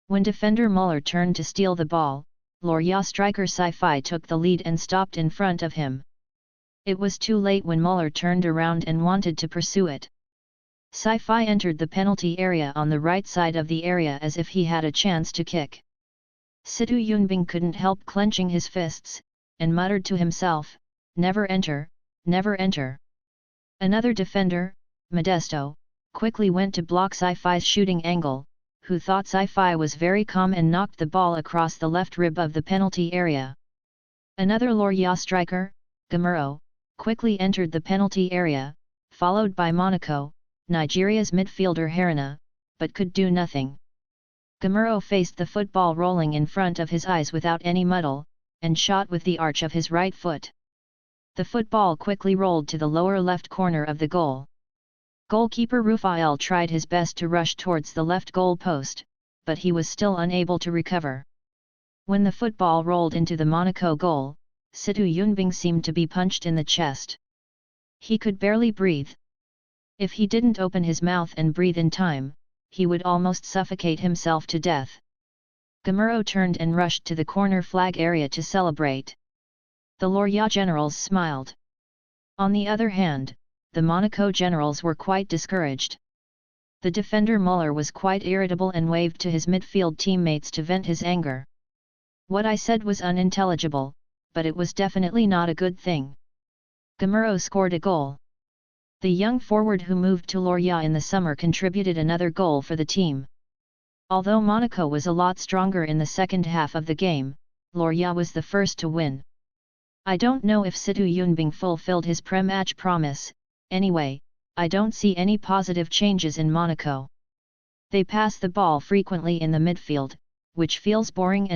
When defender Muller turned to steal the ball, Loria striker Sci-Fi took the lead and stopped in front of him. It was too late when Muller turned around and wanted to pursue it. Sci-Fi entered the penalty area on the right side of the area as if he had a chance to kick. Situ Yunbing couldn't help clenching his fists, and muttered to himself, "Never enter, never enter." Another defender, Modesto, quickly went to block Sci-Fi's shooting angle, who thought Sci-Fi was very calm and knocked the ball across the left rib of the penalty area. Another Loria striker, Gamero, quickly entered the penalty area, followed by Monaco, Nigeria's midfielder Haruna, but could do nothing. Gamero faced the football rolling in front of his eyes without any muddle, and shot with the arch of his right foot. The football quickly rolled to the lower left corner of the goal. Goalkeeper Rufael tried his best to rush towards the left goal post, but he was still unable to recover. When the football rolled into the Monaco goal, Situ Yunbing seemed to be punched in the chest. He could barely breathe. If he didn't open his mouth and breathe in time, he would almost suffocate himself to death. Gamero turned and rushed to the corner flag area to celebrate. The Loria generals smiled. On the other hand, the Monaco generals were quite discouraged. The defender Muller was quite irritable and waved to his midfield teammates to vent his anger. What I said was unintelligible, but it was definitely not a good thing. Gamero scored a goal. The young forward who moved to Loria in the summer contributed another goal for the team. Although Monaco was a lot stronger in the second half of the game, Loria was the first to win. I don't know if Situ Yunbing fulfilled his pre-match promise. Anyway, I don't see any positive changes in Monaco. They pass the ball frequently in the midfield, which feels boring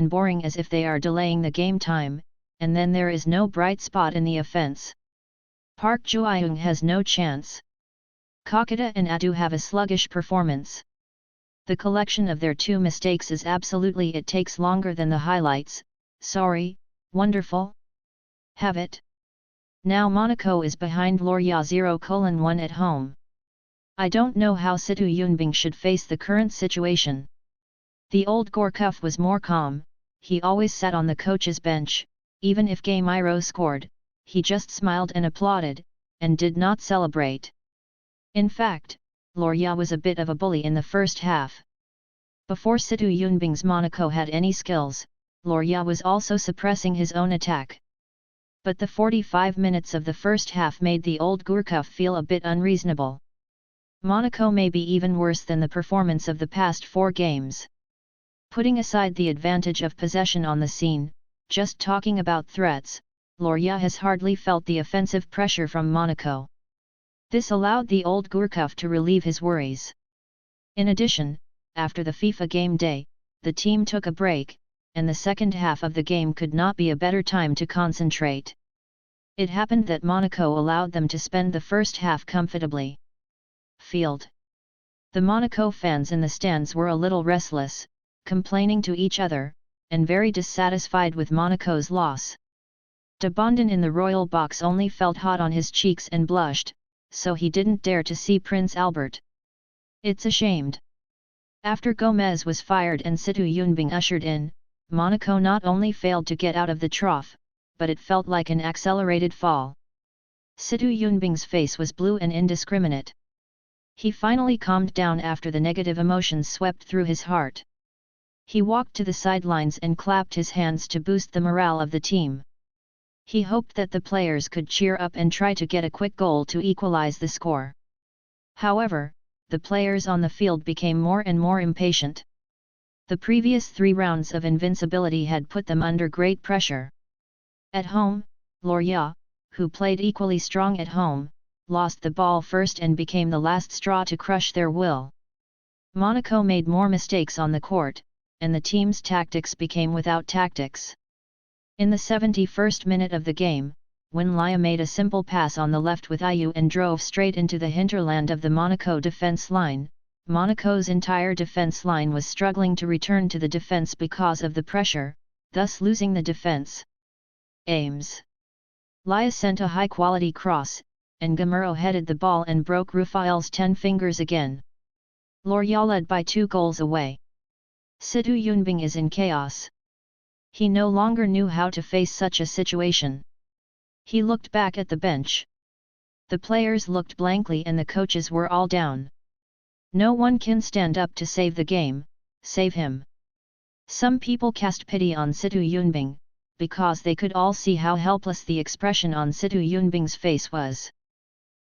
as if they are delaying the game time, and then there is no bright spot in the offense. Park Ju-young has no chance. Kakata and Adu have a sluggish performance. The collection of their two mistakes is absolutely it takes longer than the highlights. Sorry, wonderful. Have it. Now Monaco is behind Loria 0:1 at home. I don't know how Situ Yunbing should face the current situation. The old Gourcuff was more calm, he always sat on the coach's bench, even if Gamero scored, he just smiled and applauded, and did not celebrate. In fact, Loria was a bit of a bully in the first half. Before Situ Yunbing's Monaco had any skills, Loria was also suppressing his own attack. But the 45 minutes of the first half made the old Gourcuff feel a bit unreasonable. Monaco may be even worse than the performance of the past 4 games. Putting aside the advantage of possession on the scene, just talking about threats, Loria has hardly felt the offensive pressure from Monaco. This allowed the old Gourcuff to relieve his worries. In addition, after the FIFA game day, the team took a break, and the second half of the game could not be a better time to concentrate. It happened that Monaco allowed them to spend the first half comfortably. Field. The Monaco fans in the stands were a little restless, complaining to each other, and very dissatisfied with Monaco's loss. De Bondon in the royal box only felt hot on his cheeks and blushed, so he didn't dare to see Prince Albert. It's ashamed. After Gomez was fired and Situ Yunbing ushered in, Monaco not only failed to get out of the trough, but it felt like an accelerated fall. Situ Yunbing's face was blue and indiscriminate. He finally calmed down after the negative emotions swept through his heart. He walked to the sidelines and clapped his hands to boost the morale of the team. He hoped that the players could cheer up and try to get a quick goal to equalize the score. However, the players on the field became more and more impatient. The previous 3 rounds of invincibility had put them under great pressure. At home, Loria, who played equally strong at home, lost the ball first and became the last straw to crush their will. Monaco made more mistakes on the court, and the team's tactics became without tactics. In the 71st minute of the game, when Lia made a simple pass on the left with Ayu and drove straight into the hinterland of the Monaco defense line, Monaco's entire defense line was struggling to return to the defense because of the pressure, thus losing the defense. Aims. Lia sent a high-quality cross, and Gamero headed the ball and broke Rufael's 10 fingers again. Loria led by 2 goals away. Situ Yunbing is in chaos. He no longer knew how to face such a situation. He looked back at the bench. The players looked blankly and the coaches were all down. No one can stand up to save the game, save him. Some people cast pity on Situ Yunbing, because they could all see how helpless the expression on Situ Yunbing's face was.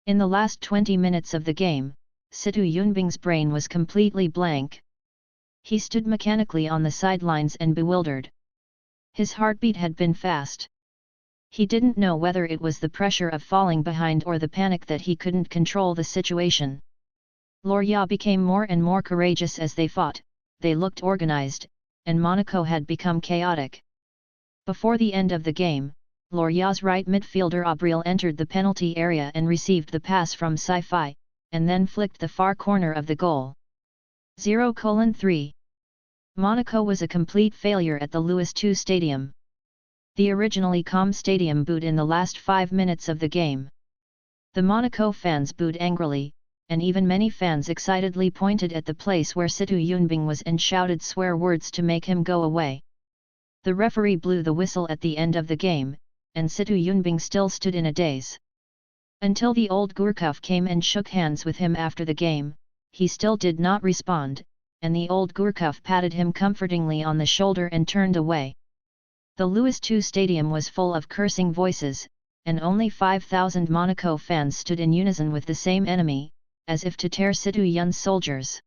In the last 20 minutes of the game, Situ Yunbing's brain was completely blank. He stood mechanically on the sidelines and bewildered. His heartbeat had been fast. He didn't know whether it was the pressure of falling behind or the panic that he couldn't control the situation. Loria became more and more courageous as they fought, they looked organized, and Monaco had become chaotic. Before the end of the game, Loria's right midfielder Abril entered the penalty area and received the pass from Sci-Fi, and then flicked the far corner of the goal. 0:3. Monaco was a complete failure at the Louis II Stadium. The originally calm stadium booed in the last 5 minutes of the game. The Monaco fans booed angrily, and even many fans excitedly pointed at the place where Situ Yunbing was and shouted swear words to make him go away. The referee blew the whistle at the end of the game, and Situ Yunbing still stood in a daze. Until the old Gurkuf came and shook hands with him after the game, he still did not respond, and the old Gurkuf patted him comfortingly on the shoulder and turned away. The Louis II Stadium was full of cursing voices, and only 5,000 Monaco fans stood in unison with the same enemy, as if to tear Situ Yun's soldiers.